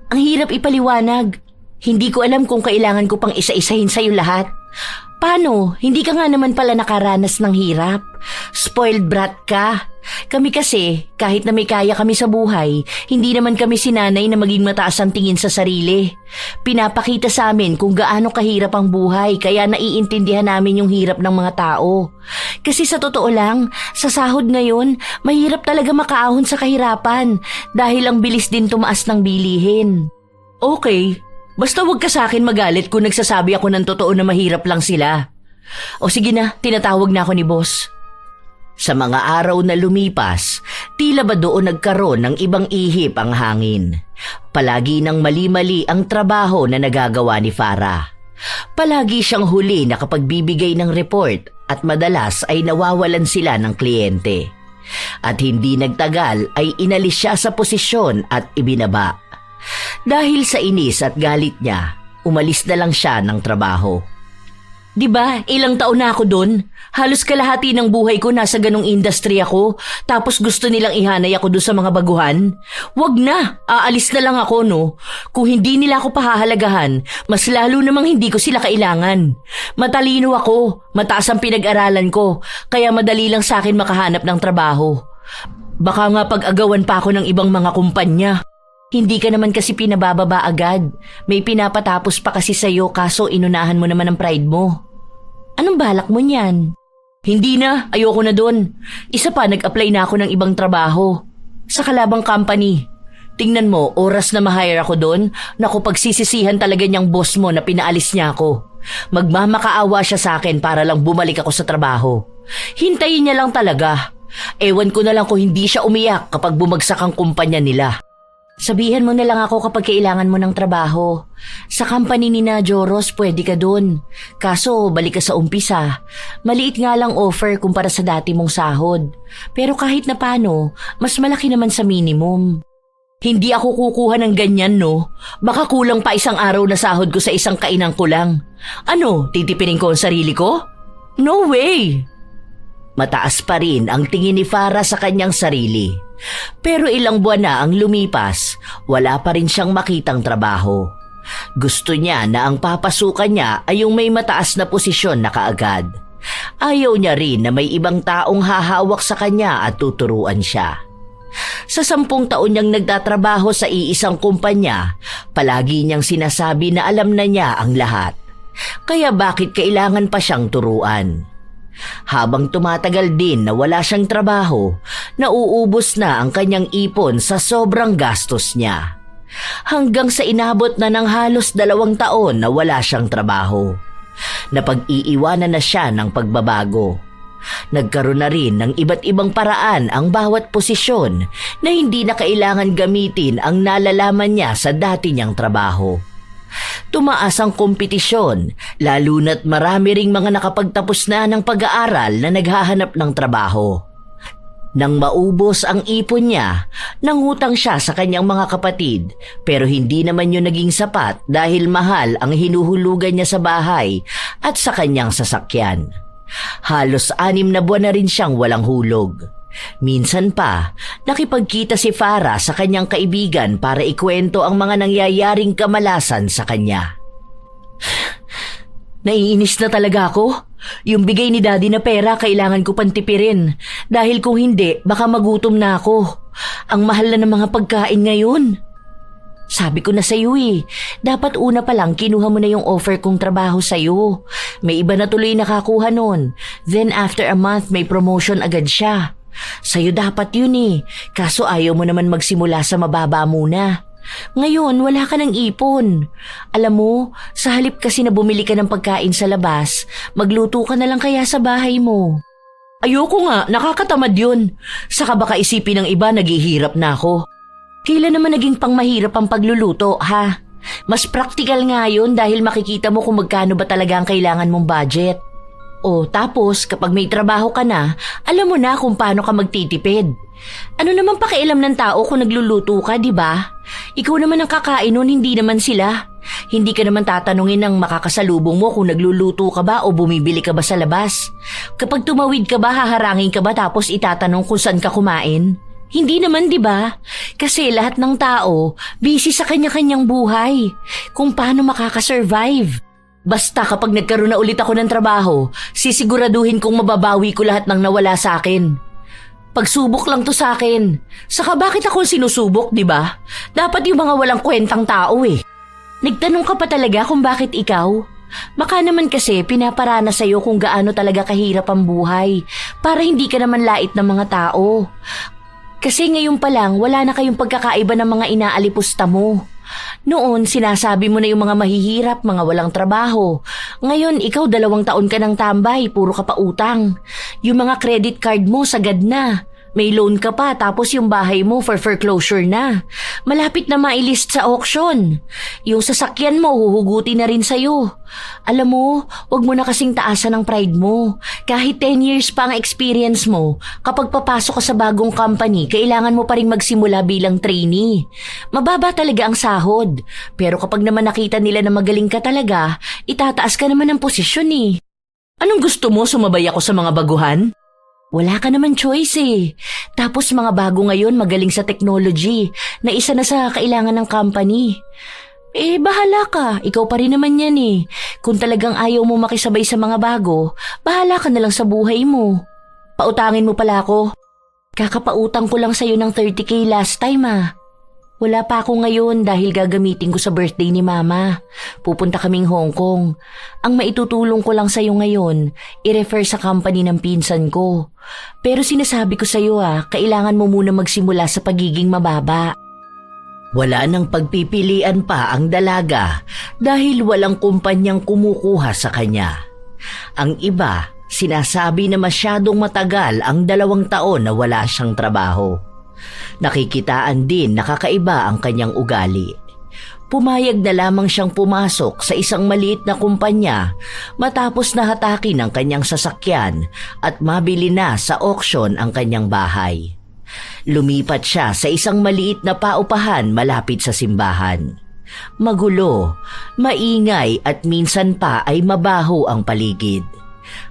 Ang hirap ipaliwanag. Hindi ko alam kung kailangan ko pang isa-isahin sa'yo lahat. Paano? Hindi ka nga naman pala nakaranas ng hirap. Spoiled brat ka. Kami kasi, kahit na may kaya kami sa buhay, hindi naman kami sinanay na maging mataas ang tingin sa sarili. Pinapakita sa amin kung gaano kahirap ang buhay kaya naiintindihan namin yung hirap ng mga tao. Kasi sa totoo lang, sa sahod ngayon, mahirap talaga makaahon sa kahirapan dahil ang bilis din tumaas ng bilihin. Okay, basta wag ka sa akin magalit kung nagsasabi ako ng totoo na mahirap lang sila. O sige na, tinatawag na ako ni boss. Sa mga araw na lumipas, tila ba doon nagkaroon ng ibang ihip ang hangin. Palagi nang mali-mali ang trabaho na nagagawa ni Farah. Palagi siyang huli na kapag bibigay ng report at madalas ay nawawalan sila ng kliyente. At hindi nagtagal ay inalis siya sa posisyon at ibinaba. Dahil sa inis at galit niya, umalis na lang siya ng trabaho. Di ba, ilang taon na ako doon? Halos kalahati ng buhay ko nasa ganong industry ako, tapos gusto nilang ihanay ako doon sa mga baguhan? Wag na, aalis na lang ako no. Kung hindi nila ako pahahalagahan, mas lalo namang hindi ko sila kailangan. Matalino ako, mataas ang pinag-aralan ko, kaya madali lang sa akin makahanap ng trabaho. Baka nga pag-agawan pa ako ng ibang mga kumpanya. Hindi ka naman kasi pinabababa agad. May pinapatapos pa kasi sa'yo kaso inunahan mo naman ang pride mo. Anong balak mo niyan? Hindi na, ayoko na doon. Isa pa, nag-apply na ako ng ibang trabaho. Sa kalabang company. Tingnan mo, oras na ma-hire ako doon, naku pagsisisihan talaga niyang boss mo na pinaalis niya ako. Magmamakaawa siya sa akin para lang bumalik ako sa trabaho. Hintayin niya lang talaga. Ewan ko na lang kung hindi siya umiyak kapag bumagsak ang kumpanya nila. Sabihan mo na lang ako kapag kailangan mo ng trabaho. Sa company ni na Joros, pwede ka dun. Kaso, balik ka sa umpisa. Maliit nga lang offer kumpara sa dati mong sahod. Pero kahit na paano, mas malaki naman sa minimum. Hindi ako kukuha ng ganyan, no? Baka kulang pa isang araw na sahod ko sa isang kainang ko lang. Ano, titipirin ko ang sarili ko? No way! Mataas pa rin ang tingin ni Farah sa kanyang sarili. Pero ilang buwan na ang lumipas, wala pa rin siyang makitang trabaho. Gusto niya na ang papasukan niya ay yung may mataas na posisyon na kaagad. Ayaw niya rin na may ibang taong hahawak sa kanya at tuturuan siya. Sa 10 taon niyang nagtatrabaho sa iisang kumpanya, palagi niyang sinasabi na alam na niya ang lahat. Kaya bakit kailangan pa siyang turuan? Habang tumatagal din na wala siyang trabaho, nauubos na ang kanyang ipon sa sobrang gastos niya. Hanggang sa inabot na ng halos 2 taon na wala siyang trabaho. Napag-iiwanan na siya ng pagbabago. Nagkaroon na rin ng iba't ibang paraan ang bawat posisyon na hindi na kailangan gamitin ang nalalaman niya sa dati niyang trabaho. Tumaas ang kompetisyon, lalo na't marami ring mga nakapagtapos na ng pag-aaral na naghahanap ng trabaho. Nang maubos ang ipon niya, nangutang siya sa kanyang mga kapatid pero hindi naman yun naging sapat dahil mahal ang hinuhulugan niya sa bahay at sa kanyang sasakyan. Halos 6 na buwan na rin siyang walang hulog. Minsan pa, nakipagkita si Farah sa kanyang kaibigan para ikwento ang mga nangyayaring kamalasan sa kanya. Naiinis na talaga ako. Yung bigay ni Daddy na pera kailangan ko pantipirin dahil kung hindi baka magutom na ako. Ang mahal na ng mga pagkain ngayon. Sabi ko na sa'yo dapat una pa lang kinuha mo na yung offer kong trabaho sa'yo. May iba na tuloy nakakuha nun. Then after a month may promotion agad siya. Sa'yo dapat yun kaso ayaw mo naman magsimula sa mababa muna. Ngayon, wala ka ng ipon. Alam mo, sa halip kasi na bumili ka ng pagkain sa labas, magluto ka na lang kaya sa bahay mo. Ayoko nga, nakakatamad yun. Saka baka isipin ng iba, naghihirap na ako. Kailan naman naging pangmahirap ang pagluluto, ha? Mas practical nga yun dahil makikita mo kung magkano ba talaga ang kailangan mong budget. O tapos kapag may trabaho ka na, alam mo na kung paano ka magtitipid. Ano naman pakialam ng tao kung nagluluto ka, di ba? Ikaw naman ang kakain nun, hindi naman sila. Hindi ka naman tatanungin ng makakasalubong mo kung nagluluto ka ba o bumibili ka ba sa labas. Kapag tumawid ka ba, haharangin ka ba tapos itatanong kung saan ka kumain? Hindi naman, di ba? Kasi lahat ng tao busy sa kanya-kanyang buhay. Kung paano makakasurvive. Basta kapag nagkaroon na ulit ako ng trabaho, sisiguraduhin kong mababawi ko lahat ng nawala sa akin. Pagsubok lang to sa akin. Saka bakit ako sinusubok, di ba? Dapat yung mga walang kwentang tao Nagtanong ka pa talaga kung bakit ikaw? Baka naman kasi pinaparana sa'yo kung gaano talaga kahirap ang buhay para hindi ka naman lait ng mga tao. Kasi ngayon pa lang wala na kayong pagkakaiba ng mga inaalipusta mo. Noon, sinasabi mo na yung mga mahihirap, mga walang trabaho. Ngayon, ikaw 2 taon ka ng tambay, puro ka pa utang. Yung mga credit card mo, sagad na. May loan ka pa tapos yung bahay mo for foreclosure na. Malapit na mailist sa auction. Yung sasakyan mo huhuguti na rin sa'yo. Alam mo, wag mo na kasing taasan ang pride mo. Kahit 10 years pa ang experience mo, kapag papasok ka sa bagong company, kailangan mo pa rin magsimula bilang trainee. Mababa talaga ang sahod. Pero kapag naman nakita nila na magaling ka talaga, itataas ka naman ng posisyon eh. Anong gusto mo, sumabay ako sa mga baguhan? Wala ka naman choice eh. Tapos mga bago ngayon magaling sa technology na isa na sa kailangan ng company. Bahala ka. Ikaw pa rin naman yan eh. Kung talagang ayaw mo makisabay sa mga bago, bahala ka na lang sa buhay mo. Pautangin mo pala ako. Kakapautang ko lang sa'yo ng 30K last time ah. Wala pa ako ngayon dahil gagamitin ko sa birthday ni Mama. Pupunta kaming Hong Kong. Ang maitutulong ko lang sa'yo ngayon, i-refer sa company ng pinsan ko. Pero sinasabi ko sa'yo kailangan mo muna magsimula sa pagiging mababa. Wala nang pagpipilian pa ang dalaga dahil walang kumpanyang kumukuha sa kanya. Ang iba, sinasabi na masyadong matagal ang 2 taon na wala siyang trabaho. Nakikitaan din nakakaiba ang kanyang ugali. Pumayag na lamang siyang pumasok sa isang maliit na kumpanya matapos nahatakin ang kanyang sasakyan at mabili na sa auction ang kanyang bahay. Lumipat siya sa isang maliit na paupahan malapit sa simbahan. Magulo, maingay at minsan pa ay mabaho ang paligid.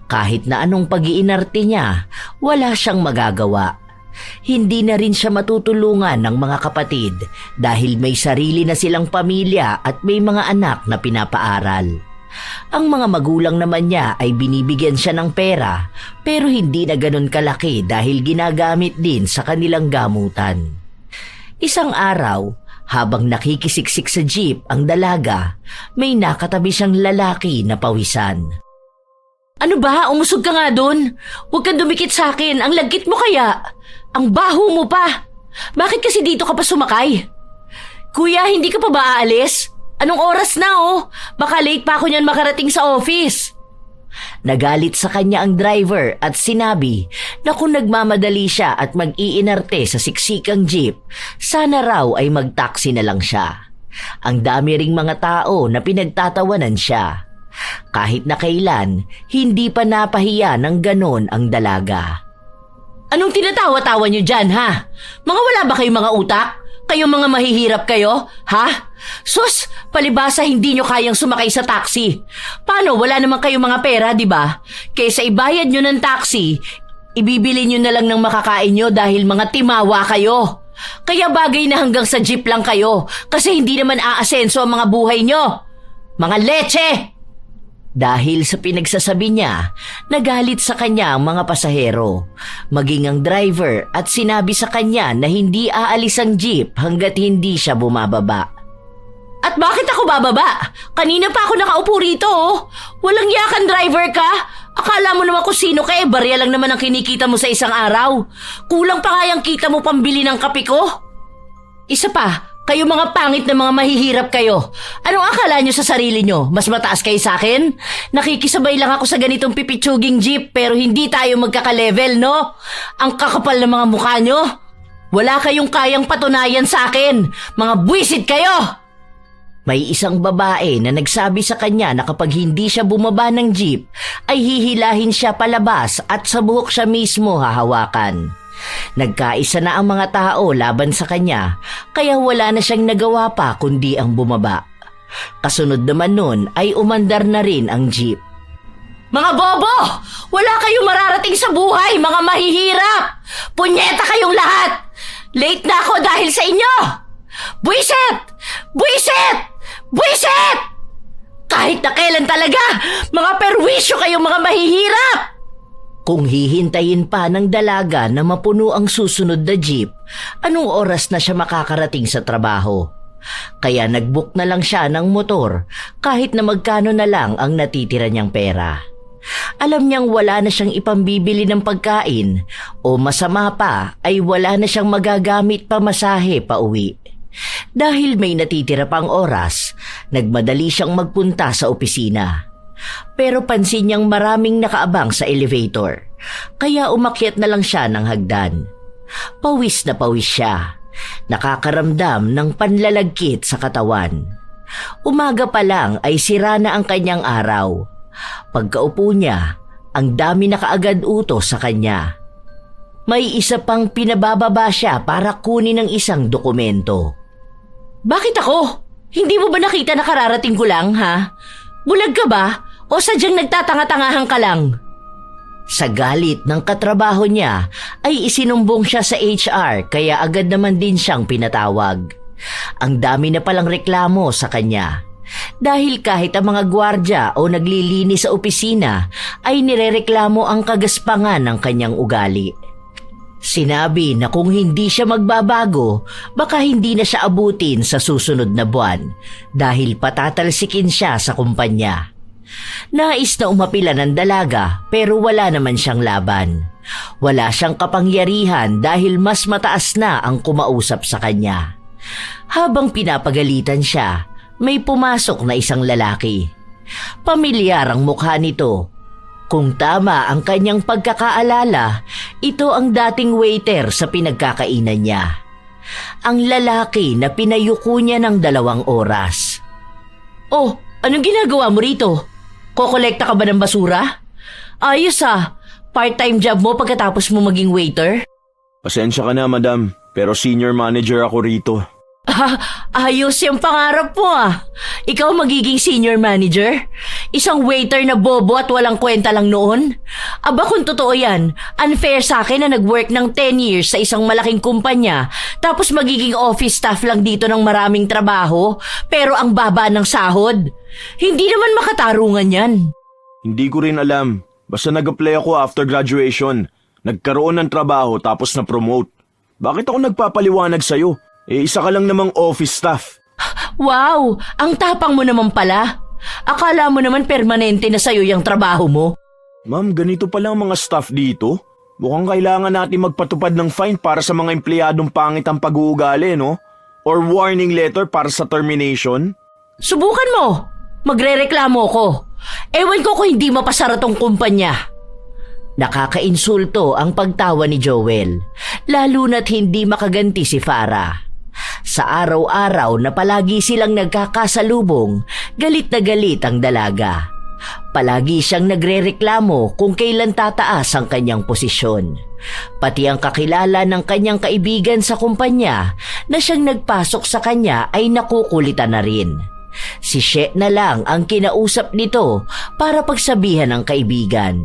Kahit na anong pag-iinarte niya, wala siyang magagawa. Hindi na rin siya matutulungan ng mga kapatid dahil may sarili na silang pamilya at may mga anak na pinapaaral. Ang mga magulang naman niya ay binibigyan siya ng pera pero hindi na ganun kalaki dahil ginagamit din sa kanilang gamutan. Isang araw, habang nakikisiksik sa jeep ang dalaga, may nakatabi siyang lalaki na pawisan. Ano ba? Umusog ka nga dun. Huwag kang dumikit sa akin. Ang lagkit mo kaya. Ang baho mo pa. Bakit kasi dito ka pa sumakay? Kuya, hindi ka pa ba aalis? Anong oras na Baka late pa ako niyan makarating sa office. Nagalit sa kanya ang driver at sinabi na kung nagmamadali siya at mag-iinarte sa siksikang jeep, sana raw ay mag-taxi na lang siya. Ang dami ring mga tao na pinagtatawanan siya. Kahit na kailan, hindi pa napahiya ng ganon ang dalaga. Anong tinatawa-tawa niyo dyan, ha? Mga wala ba kayong mga utak? Kayong mga mahihirap kayo, ha? Sus, palibasa hindi nyo kayang sumakay sa taxi. Paano, wala naman kayong mga pera, di ba? Kaysa ibayad nyo ng taxi, ibibili nyo na lang ng makakain nyo dahil mga timawa kayo. Kaya bagay na hanggang sa jeep lang kayo kasi hindi naman aasenso ang mga buhay nyo. Mga leche! Dahil sa pinagsasabi niya, nagalit sa kanya ang mga pasahero, maging ang driver at sinabi sa kanya na hindi aalis ang jeep hanggat hindi siya bumababa. At bakit ako bababa? Kanina pa ako nakaupo rito Walang yakan driver ka? Akala mo naman kung sino ka barya lang naman ang kinikita mo sa isang araw. Kulang pa nga yung kita mo pambili ng kape ko. Isa pa, kayo mga pangit na mga mahihirap kayo. Anong akala nyo sa sarili nyo? Mas mataas kayo sa akin? Nakikisabay lang ako sa ganitong pipitsuging jeep pero hindi tayo magkaka-level, no? Ang kakapal ng mga mukha nyo. Wala kayong kayang patunayan sa akin. Mga buwisit kayo! May isang babae na nagsabi sa kanya na kapag hindi siya bumaba ng jeep, ay hihilahin siya palabas at sa buhok siya mismo hahawakan. Nagkaisa na ang mga tao laban sa kanya, kaya wala na siyang nagawa pa kundi ang bumaba. Kasunod naman nun ay umandar na rin ang jeep. Mga bobo! Wala kayong mararating sa buhay, mga mahihirap! Punyeta kayong lahat! Late na ako dahil sa inyo! Buwisit! Buwisit! Buwisit! Kahit na kailan talaga, mga perwisyo kayong mga mahihirap! Kung hihintayin pa ng dalaga na mapuno ang susunod na jeep, anong oras na siya makakarating sa trabaho? Kaya nag-book na lang siya ng motor kahit na magkano na lang ang natitira niyang pera. Alam niyang wala na siyang ipambibili ng pagkain o masama pa ay wala na siyang magagamit pamasahe pa uwi. Dahil may natitira pang oras, nagmadali siyang magpunta sa opisina. Pero pansin niyang maraming nakaabang sa elevator, kaya umakyat na lang siya ng hagdan. Pawis na pawis siya. Nakakaramdam ng panlalagkit sa katawan. Umaga pa lang ay sira na ang kanyang araw. Pagkaupo niya, ang dami na kaagad utos sa kanya. May isa pang pinabababa siya para kunin ng isang dokumento. Bakit ako? Hindi mo ba nakita na kararating ko lang, ha? Bulag ka ba? O sadyang nagtatanga-tangahan ka lang? Sa galit ng katrabaho niya ay isinumbong siya sa HR kaya agad naman din siyang pinatawag. Ang dami na palang reklamo sa kanya. Dahil kahit ang mga gwardya o naglilinis sa opisina ay nirereklamo ang kagaspangan ng kanyang ugali. Sinabi na kung hindi siya magbabago, baka hindi na siya abutin sa susunod na buwan dahil patatalsikin siya sa kumpanya. Nais na umapila ng dalaga pero wala naman siyang laban. Wala siyang kapangyarihan dahil mas mataas na ang kumausap sa kanya. Habang pinapagalitan siya, may pumasok na isang lalaki. Pamilyar ang mukha nito. Kung tama ang kanyang pagkakaalala, ito ang dating waiter sa pinagkakainan niya. Ang lalaki na pinayuko niya ng 2 oras. Oh, anong ginagawa mo rito? Kokolekta ka ba ng basura? Ayos part-time job mo pagkatapos mo maging waiter? Pasensya ka na, madam, pero senior manager ako rito. Ayos yung pangarap mo Ikaw magiging senior manager? Isang waiter na bobo at walang kwenta lang noon? Aba kung totoo yan, unfair sa akin na nag-work ng 10 years sa isang malaking kumpanya tapos magiging office staff lang dito ng maraming trabaho pero ang baba ng sahod. Hindi naman makatarungan yan. Hindi ko rin alam. Basta nag-apply ako after graduation. Nagkaroon ng trabaho tapos na-promote. Bakit ako nagpapaliwanag sa'yo? Isa ka lang namang office staff. Wow! Ang tapang mo naman pala. Akala mo naman permanente na sa'yo yung trabaho mo. Ma'am, ganito pala ang mga staff dito. Mukhang kailangan natin magpatupad ng fine para sa mga empleyadong pangit ang pag-uugali, no? Or warning letter para sa termination. Subukan mo! Magrereklamo ko. Ewan ko kung hindi mapasara tong kumpanya. Nakakainsulto ang pagtawa ni Joel, lalo na't hindi makaganti si Farah. Sa araw-araw na palagi silang nagkakasalubong, galit na galit ang dalaga. Palagi siyang nagrereklamo kung kailan tataas ang kanyang posisyon. Pati ang kakilala ng kanyang kaibigan sa kumpanya na siyang nagpasok sa kanya ay nakukulitan na rin. Si She na lang ang kinausap nito para pagsabihan ng kaibigan.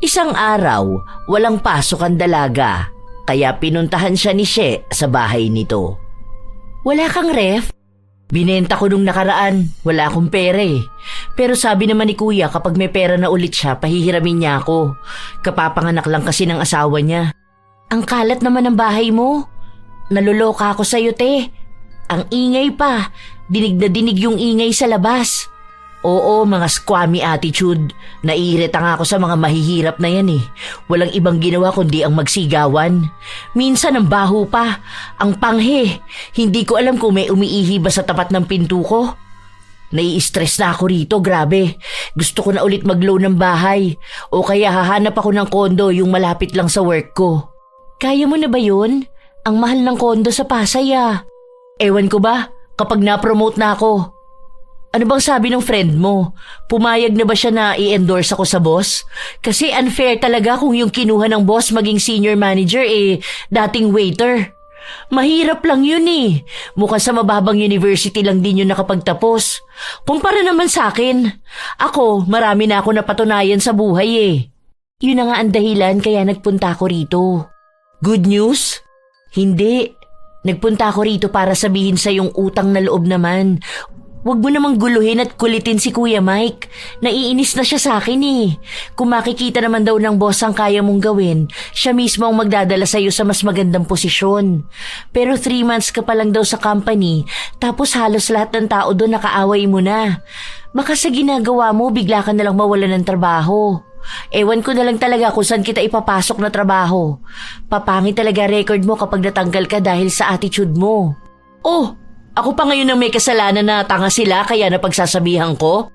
Isang araw, walang pasok ang dalaga, kaya pinuntahan siya ni She sa bahay nito. Wala kang ref? Binenta ko nung nakaraan, wala akong pera Pero sabi naman ni kuya kapag may pera na ulit siya, pahihiramin niya ako. Kapapanganak lang kasi ng asawa niya. Ang kalat naman ng bahay mo. Naluloka ako sa'yo, te. Ang ingay pa. Dinig na dinig yung ingay sa labas. Oo, mga squammy attitude. Naiirita nga ako sa mga mahihirap na yan Walang ibang ginawa kundi ang magsigawan. Minsan ang baho pa. Ang panghe. Hindi ko alam kung may umiihi ba sa tapat ng pinto ko. Nai-stress na ako rito, grabe. Gusto ko na ulit mag-loan ng bahay. O kaya hahanap ako ng kondo yung malapit lang sa work ko. Kaya mo na ba yun? Ang mahal ng kondo sa Pasay Ewan ko ba? Kapag na-promote na ako. Ano bang sabi ng friend mo? Pumayag na ba siya na i-endorse ako sa boss? Kasi unfair talaga kung yung kinuha ng boss maging senior manager dating waiter. Mahirap lang yun Mukhang sa mababang university lang din yun nakapagtapos. Kumpara naman sa akin. Ako, marami na ako napatunayan sa buhay Yun na nga ang dahilan kaya nagpunta ako rito. Good news? Hindi. Nagpunta ako rito para sabihin sa yung utang na loob naman. Huwag mo namang guluhin at kulitin si Kuya Mike. Naiinis na siya sa akin Kung makikita naman daw ng boss ang kaya mong gawin, siya mismo ang magdadala sa'yo sa mas magandang posisyon. Pero 3 months ka pa lang daw sa company, tapos halos lahat ng tao doon nakaaway mo na. Baka sa ginagawa mo, bigla ka nalang mawalan ng trabaho. Ewan ko na lang talaga kung saan kita ipapasok na trabaho. Papangit talaga record mo kapag natanggal ka dahil sa attitude mo. Oh, ako pa ngayon ang may kasalanan na tanga sila kaya napagsasabihan ko?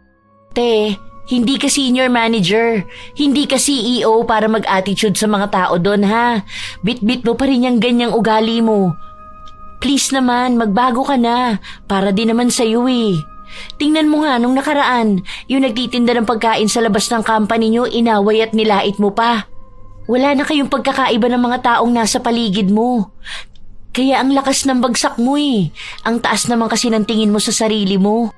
Te, Hindi ka senior manager, hindi ka CEO para mag-attitude sa mga tao doon ha. Bit-bit mo pa rin yung ganyang ugali mo. Please naman, magbago ka na. Para din naman sa'yo eh. Tingnan mo nga nung nakaraan, yung nagtitinda ng pagkain sa labas ng company nyo, inaway at nilait mo pa. Wala na kayong pagkakaiba ng mga taong nasa paligid mo. Kaya ang lakas ng bagsak mo eh. Ang taas naman kasi ng tingin mo sa sarili mo.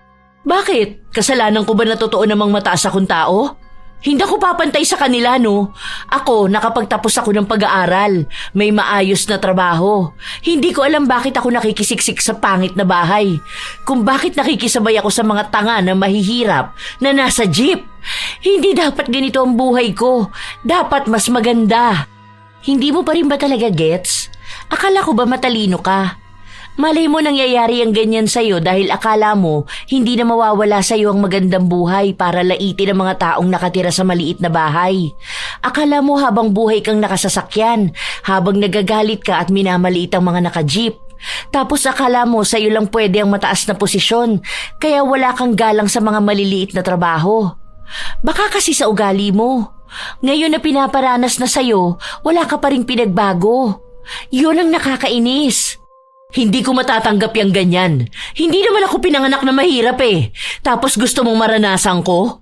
Bakit? Kasalanan ko ba na totoo namang mataas akong tao? Hindi ako papantay sa kanila, no? Ako, nakapagtapos ako ng pag-aaral. May maayos na trabaho. Hindi ko alam bakit ako nakikisiksik sa pangit na bahay. Kung bakit nakikisabay ako sa mga tanga na mahihirap na nasa jeep. Hindi dapat ganito ang buhay ko. Dapat mas maganda. Hindi mo pa rin ba talaga gets? Akala ko ba matalino ka? Malay mo nangyayari ang ganyan sa'yo dahil akala mo hindi na mawawala sa'yo ang magandang buhay para laitin ang mga taong nakatira sa maliit na bahay. Akala mo habang buhay kang nakasasakyan, habang nagagalit ka at minamaliit ang mga naka-jeep. Tapos akala mo sa'yo lang pwede ang mataas na posisyon, kaya wala kang galang sa mga maliliit na trabaho. Baka kasi sa ugali mo. Ngayon na pinaparanas na sa'yo, wala ka pa ring pinagbago. Yun ang nakakainis. Hindi ko matatanggap yung ganyan. Hindi naman ako pinanganak na mahirap eh. Tapos gusto mong maranasan ko?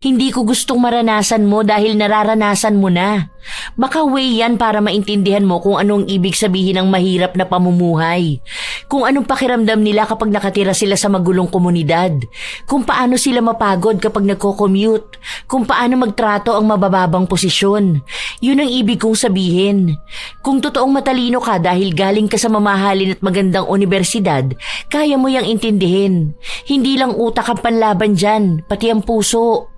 Hindi ko gustong maranasan mo dahil nararanasan mo na. Baka way yan para maintindihan mo kung anong ibig sabihin ng mahirap na pamumuhay. Kung anong pakiramdam nila kapag nakatira sila sa magulong komunidad. Kung paano sila mapagod kapag nagko-commute. Kung paano magtrato ang mabababang posisyon. Yun ang ibig kong sabihin. Kung totoong matalino ka dahil galing ka sa mamahalin at magandang universidad, kaya mo yang intindihin. Hindi lang utak ang panlaban dyan, pati ang puso.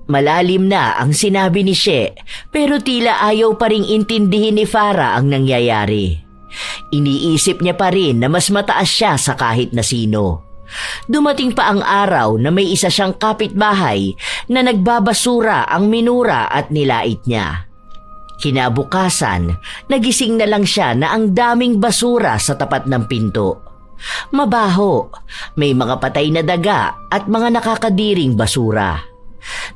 Malalim na ang sinabi ni She, pero tila ayaw pa ring intindihin ni Farah ang nangyayari. Iniisip niya pa rin na mas mataas siya sa kahit na sino. Dumating pa ang araw na may isa siyang kapitbahay na nagbabasura ang minura at nilait niya. Kinabukasan, nagising na lang siya na ang daming basura sa tapat ng pinto. Mabaho, may mga patay na daga at mga nakakadiring basura.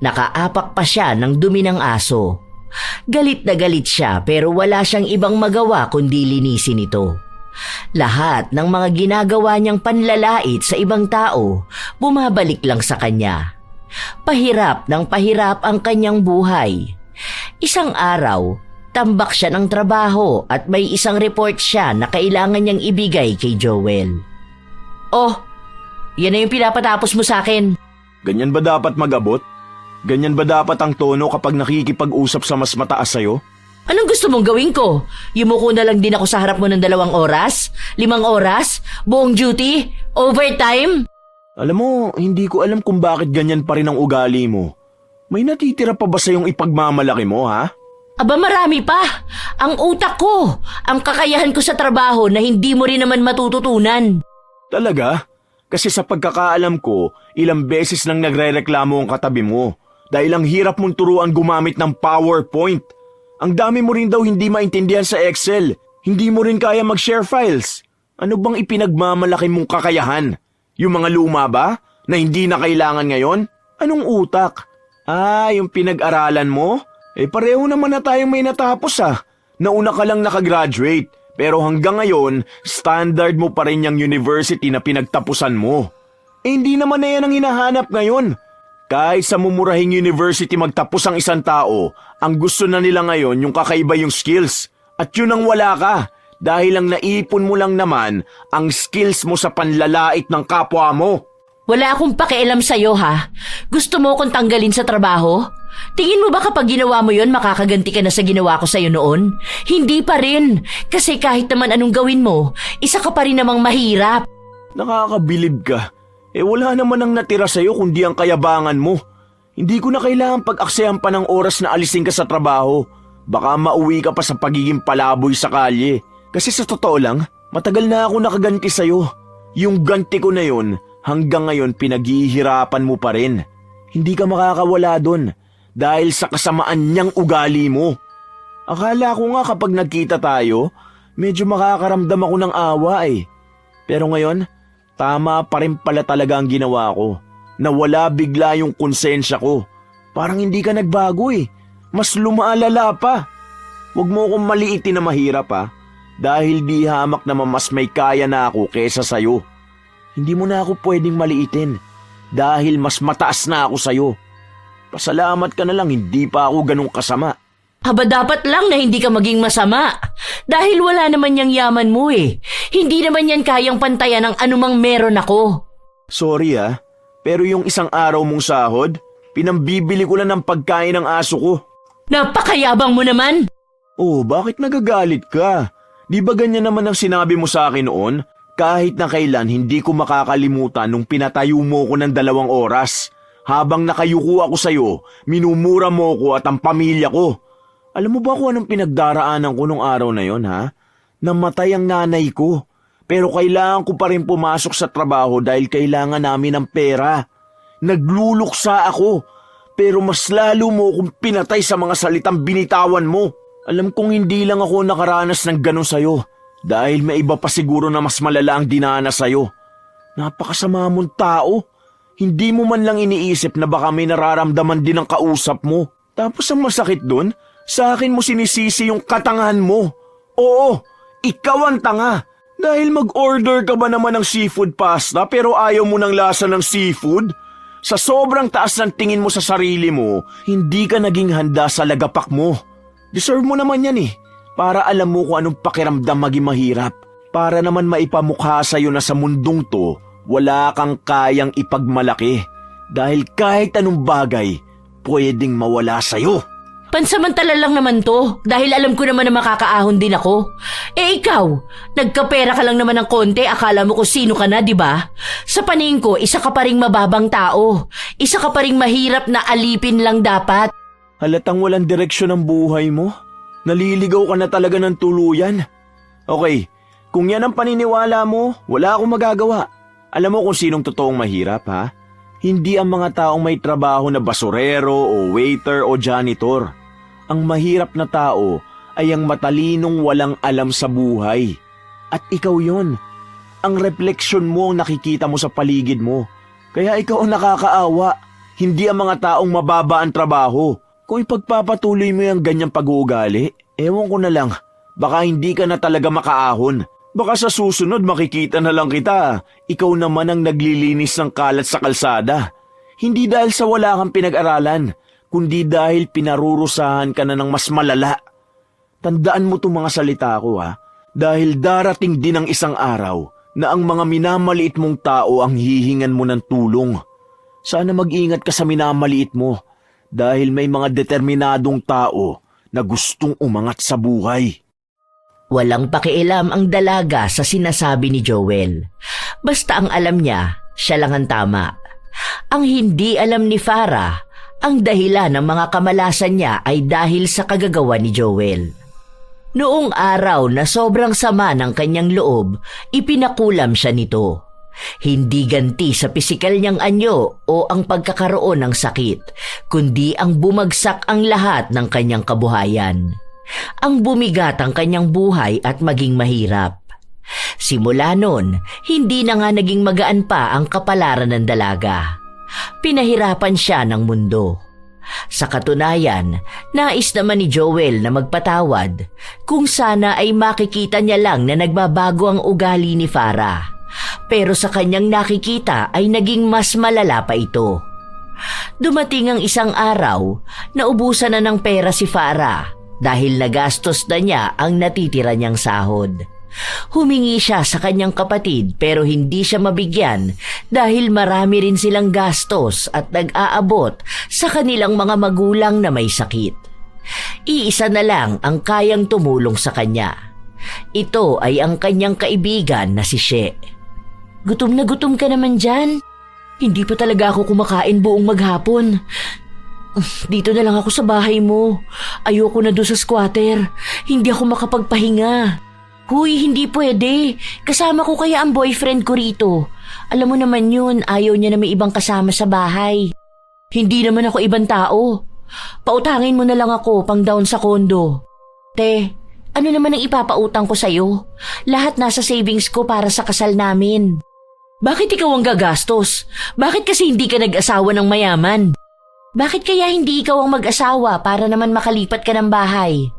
Nakaapak pa siya ng dumi ng aso. Galit na galit siya pero wala siyang ibang magawa kundi linisin ito. Lahat ng mga ginagawa niyang panlalait sa ibang tao, bumabalik lang sa kanya. Pahirap ng pahirap ang kanyang buhay. Isang araw, tambak siya ng trabaho at may isang report siya na kailangan niyang ibigay kay Joel. Oh, yan na yung pinapatapos mo sa akin. Ganyan ba dapat mag-abot? Ganyan ba dapat ang tono kapag nakikipag-usap sa mas mataas sa'yo? Anong gusto mong gawin ko? Yumuko na lang din ako sa harap mo ng 2 oras? 5 oras? Buong duty? Overtime? Alam mo, hindi ko alam kung bakit ganyan pa rin ang ugali mo. May natitira pa ba sa'yong ipagmamalaki mo, ha? Aba marami pa. Ang utak ko. Ang kakayahan ko sa trabaho na hindi mo rin naman matututunan. Talaga? Kasi sa pagkakaalam ko, ilang beses nang nagre-reklamo ang katabi mo. Dahil ang hirap mong turuan gumamit ng PowerPoint. Ang dami mo rin daw hindi maintindihan sa Excel. Hindi mo rin kaya mag-share files. Ano bang ipinagmamalaki mong kakayahan? Yung mga luma ba? Na hindi na kailangan ngayon? Anong utak? Yung pinag-aralan mo? Pareho naman na tayong may natapos Nauna ka lang nakagraduate. Pero hanggang ngayon, standard mo pa rin yung university na pinagtapusan mo. Hindi naman na yan ang hinahanap ngayon. Kahit sa mumurahing university magtapos ang isang tao, ang gusto na nila ngayon yung kakaiba yung skills. At yun ang wala ka. Dahil ang naipon mo lang naman ang skills mo sa panlalait ng kapwa mo. Wala akong pakialam sa'yo ha. Gusto mo akong tanggalin sa trabaho? Tingin mo ba kapag ginawa mo yon makakaganti ka na sa ginawa ko sa'yo noon? Hindi pa rin. Kasi kahit naman anong gawin mo, isa ka pa rin namang mahirap. Nakakabilib ka. Wala naman ang natira sa'yo kundi ang kayabangan mo. Hindi ko na kailangan pag-aksayan pa ng oras na alisin ka sa trabaho. Baka mauwi ka pa sa pagiging palaboy sa kalye. Kasi sa totoo lang, matagal na ako nakaganti sa'yo. Yung ganti ko na yon, hanggang ngayon pinaghihirapan mo pa rin. Hindi ka makakawala dun dahil sa kasamaan niyang ugali mo. Akala ko nga kapag nagkita tayo, medyo makakaramdam ako ng awa Pero ngayon, tama pa rin pala talaga ang ginawa ko. Nawala bigla yung konsensya ko. Parang hindi ka nagbago eh. Mas lumaalala pa. Huwag mo akong maliitin na mahirap ha. Dahil di hamak naman mas may kaya na ako kesa sa'yo. Hindi mo na ako pwedeng maliitin. Dahil mas mataas na ako sa'yo. Pasalamat ka na lang, hindi pa ako ganun kasama. Aba dapat lang na hindi ka maging masama. Dahil wala naman yang yaman mo eh. Hindi naman yan kayang pantayan ng anumang meron ako. Sorry ha, pero yung isang araw mong sahod, pinambibili ko lang ng pagkain ng aso ko. Napakayabang mo naman. Oh, bakit nagagalit ka? Di ba ganyan naman ang sinabi mo sa akin noon? Kahit na kailan hindi ko makakalimutan nung pinatayo mo ko ng 2 oras. Habang nakayuko ako sa'yo, minumura mo ko at ang pamilya ko. Alam mo ba kung anong pinagdaraanan ko nung araw na yon ha? Namatay ang nanay ko. Pero kailangan ko pa rin pumasok sa trabaho dahil kailangan namin ng pera. Nagluluksa ako. Pero mas lalo mo akong pinatay sa mga salitang binitawan mo. Alam kong hindi lang ako nakaranas ng ganun sa'yo. Dahil may iba pa siguro na mas malala ang dinanas sa'yo. Napakasama mong tao. Hindi mo man lang iniisip na baka may nararamdaman din ang kausap mo. Tapos ang masakit dun, sa akin mo sinisisi yung katangahan mo. Oo, ikaw ang tanga. Dahil mag-order ka ba naman ng seafood pasta pero ayaw mo ng lasa ng seafood? Sa sobrang taas ng tingin mo sa sarili mo, hindi ka naging handa sa lagapak mo. Deserve mo naman yan eh. Para alam mo kung anong pakiramdam maging mahirap. Para naman maipamukha sa'yo na sa mundong to, wala kang kayang ipagmalaki. Dahil kahit anong bagay, pwedeng mawala sa'yo. Pansamantala lang naman to, dahil alam ko naman na makakaahon din ako. Eh ikaw, nagkapera ka lang naman ng konti, akala mo kung sino ka na, di ba? Sa paningin ko, isa ka pa ring mababang tao. Isa ka pa ring mahirap na alipin lang dapat. Halatang walang direksyon ang buhay mo. Naliligaw ka na talaga ng tuluyan. Okay, kung yan ang paniniwala mo, wala akong magagawa. Alam mo kung sinong totoong mahirap, ha? Hindi ang mga taong may trabaho na basurero o waiter o janitor. Ang mahirap na tao ay ang matalinong walang alam sa buhay. At ikaw yon. Ang refleksyon mo ang nakikita mo sa paligid mo. Kaya ikaw ang nakakaawa. Hindi ang mga taong mababa ang trabaho. Kung ipagpapatuloy mo yung ganyang pag-uugali, ewan ko na lang, baka hindi ka na talaga makaahon. Baka sa susunod makikita na lang kita, ikaw naman ang naglilinis ng kalat sa kalsada. Hindi dahil sa wala kang pinag-aralan, kundi dahil pinarurusahan ka na ng mas malala. Tandaan mo itong mga salita ko ha, dahil darating din ang isang araw na ang mga minamaliit mong tao ang hihingan mo ng tulong. Sana mag-ingat ka sa minamaliit mo, dahil may mga determinadong tao na gustong umangat sa buhay. Walang pakialam ang dalaga sa sinasabi ni Joel. Basta ang alam niya, siya lang ang tama. Ang hindi alam ni Farah, ang dahilan ng mga kamalasan niya ay dahil sa kagagawa ni Joel. Noong araw na sobrang sama ng kanyang loob, ipinakulam siya nito. Hindi ganti sa pisikal niyang anyo o ang pagkakaroon ng sakit, kundi ang bumagsak ang lahat ng kanyang kabuhayan. Ang bumigat ang kanyang buhay at maging mahirap. Simula noon, hindi na nga naging magaan pa ang kapalaran ng dalaga. Pinahirapan siya ng mundo. Sa katunayan, nais naman ni Joel na magpatawad kung sana ay makikita niya lang na nagbabago ang ugali ni Farah. Pero sa kanyang nakikita ay naging mas malala pa ito. Dumating ang isang araw, naubusan na ng pera si Farah dahil nagastos na niya ang natitira niyang sahod. Humingi siya sa kanyang kapatid pero hindi siya mabigyan dahil marami rin silang gastos at nag-aabot sa kanilang mga magulang na may sakit. Iisa na lang ang kayang tumulong sa kanya. Ito ay ang kanyang kaibigan na si She. Gutom na gutom ka naman dyan. Hindi pa talaga ako kumakain buong maghapon. Dito na lang ako sa bahay mo. Ayoko na doon sa squatter. Hindi ako makapagpahinga. Huy, hindi pwede. Kasama ko kaya ang boyfriend ko rito. Alam mo naman yun, ayaw niya na may ibang kasama sa bahay. Hindi naman ako ibang tao. Pautangin mo na lang ako pang down sa kondo. Te, ano naman ang ipapautang ko sa'yo? Lahat nasa savings ko para sa kasal namin. Bakit ikaw ang gagastos? Bakit kasi hindi ka nag-asawa ng mayaman? Bakit kaya hindi ikaw ang mag-asawa para naman makalipat ka ng bahay?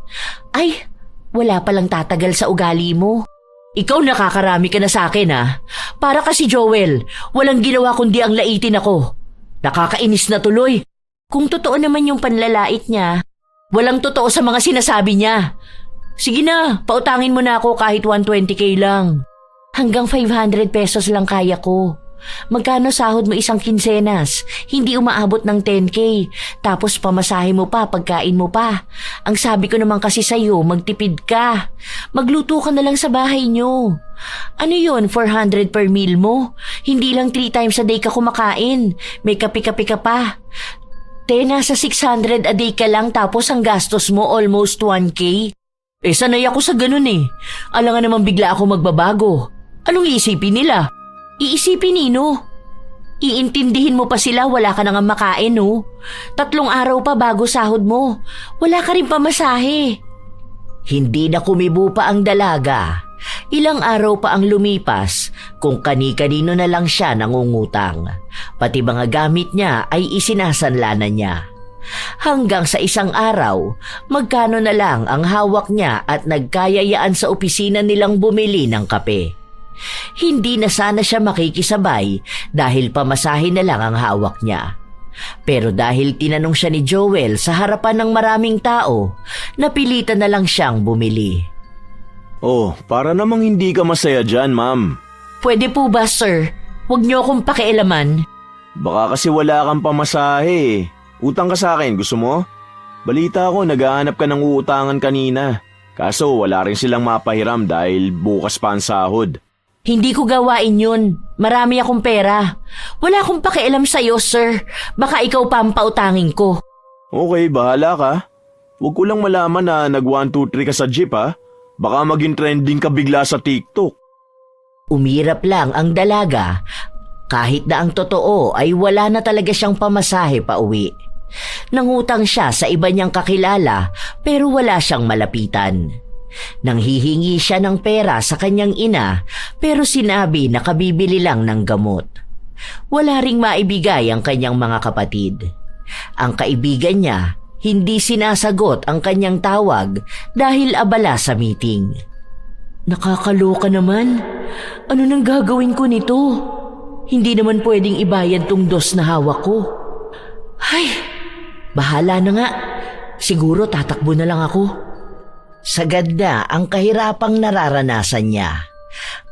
Ay, wala palang tatagal sa ugali mo. Ikaw nakakarami ka na sa akin ha. Para kasi Joel, walang ginawa kundi ang laitin ako. Nakakainis na tuloy. Kung totoo naman yung panlalait niya, walang totoo sa mga sinasabi niya. Sige na, pautangin mo na ako kahit 120k lang. Hanggang 500 pesos lang kaya ko. Magkano sahod mo isang kinsenas? Hindi umaabot ng 10k. Tapos pamasahe mo pa, pagkain mo pa. Ang sabi ko naman kasi sa'yo, magtipid ka. Magluto ka na lang sa bahay nyo. Ano yun, 400 per meal mo? Hindi lang 3 times a day ka kumakain. May kape-kape ka pa. Nasa 600 a day ka lang tapos ang gastos mo almost 1k. Sanay ako sa ganun eh. Alangan naman bigla ako magbabago. Anong iisipin nila? Iisipin nino? Iintindihin mo pa sila wala ka nang makain no? 3 araw pa bago sahod mo. Wala ka rin pamasahe. Hindi na kumibo pa ang dalaga. Ilang araw pa ang lumipas kung kani-kanino na lang siya nangungutang. Pati mga gamit niya ay isinasanla na niya. Hanggang sa isang araw, magkano na lang ang hawak niya at nagkayayaan sa opisina nilang bumili ng kape. Hindi na sana siya makikisabay dahil pamasahe na lang ang hawak niya. Pero dahil tinanong siya ni Joel sa harapan ng maraming tao, napilitan na lang siyang bumili. Oh, para namang hindi ka masaya dyan, ma'am. Pwede po ba, sir? Huwag niyo akong pakialaman. Baka kasi wala kang pamasahe. Utang ka sa akin, gusto mo? Balita ko, naghahanap ka ng uutangan kanina. Kaso wala rin silang mapahiram dahil bukas pa ang sahod. Hindi ko gawain yun. Marami akong pera. Wala akong pakialam sa'yo, sir. Baka ikaw pa ang pautangin ko. Okay, bahala ka. Huwag ko lang malaman na nag 1, 2, 3 ka sa jeep ha. Baka maging trending ka bigla sa TikTok. Umirap lang ang dalaga. Kahit na ang totoo ay wala na talaga siyang pamasahe pa uwi. Nangutang siya sa iba niyang kakilala pero wala siyang malapitan. Nanghihingi siya ng pera sa kanyang ina pero sinabi na kabibili lang ng gamot. Wala ring maibigay ang kanyang mga kapatid. Ang kaibigan niya hindi sinasagot ang kanyang tawag dahil abala sa meeting. Nakakaloka naman. Ano nang gagawin ko nito? Hindi naman pwedeng ibayad tong dos na hawak ko. Ay, bahala na nga. Siguro tatakbo na lang ako. Sagad na ang kahirapang nararanasan niya.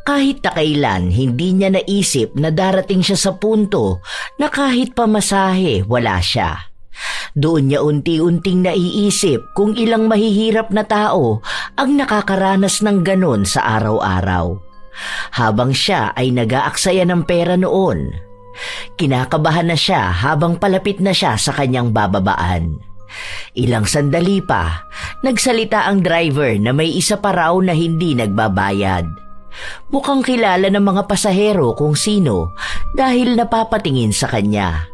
Kahit na kailan, hindi niya naisip na darating siya sa punto na kahit pamasahe, wala siya. Doon niya unti-unting naiisip kung ilang mahihirap na tao ang nakakaranas ng ganon sa araw-araw. Habang siya ay nag-aaksaya ng pera noon, kinakabahan na siya habang palapit na siya sa kanyang bababaan. Ilang sandali pa, nagsalita ang driver na may isa pa raw na hindi nagbabayad. Mukhang kilala ng mga pasahero kung sino dahil napapatingin sa kanya.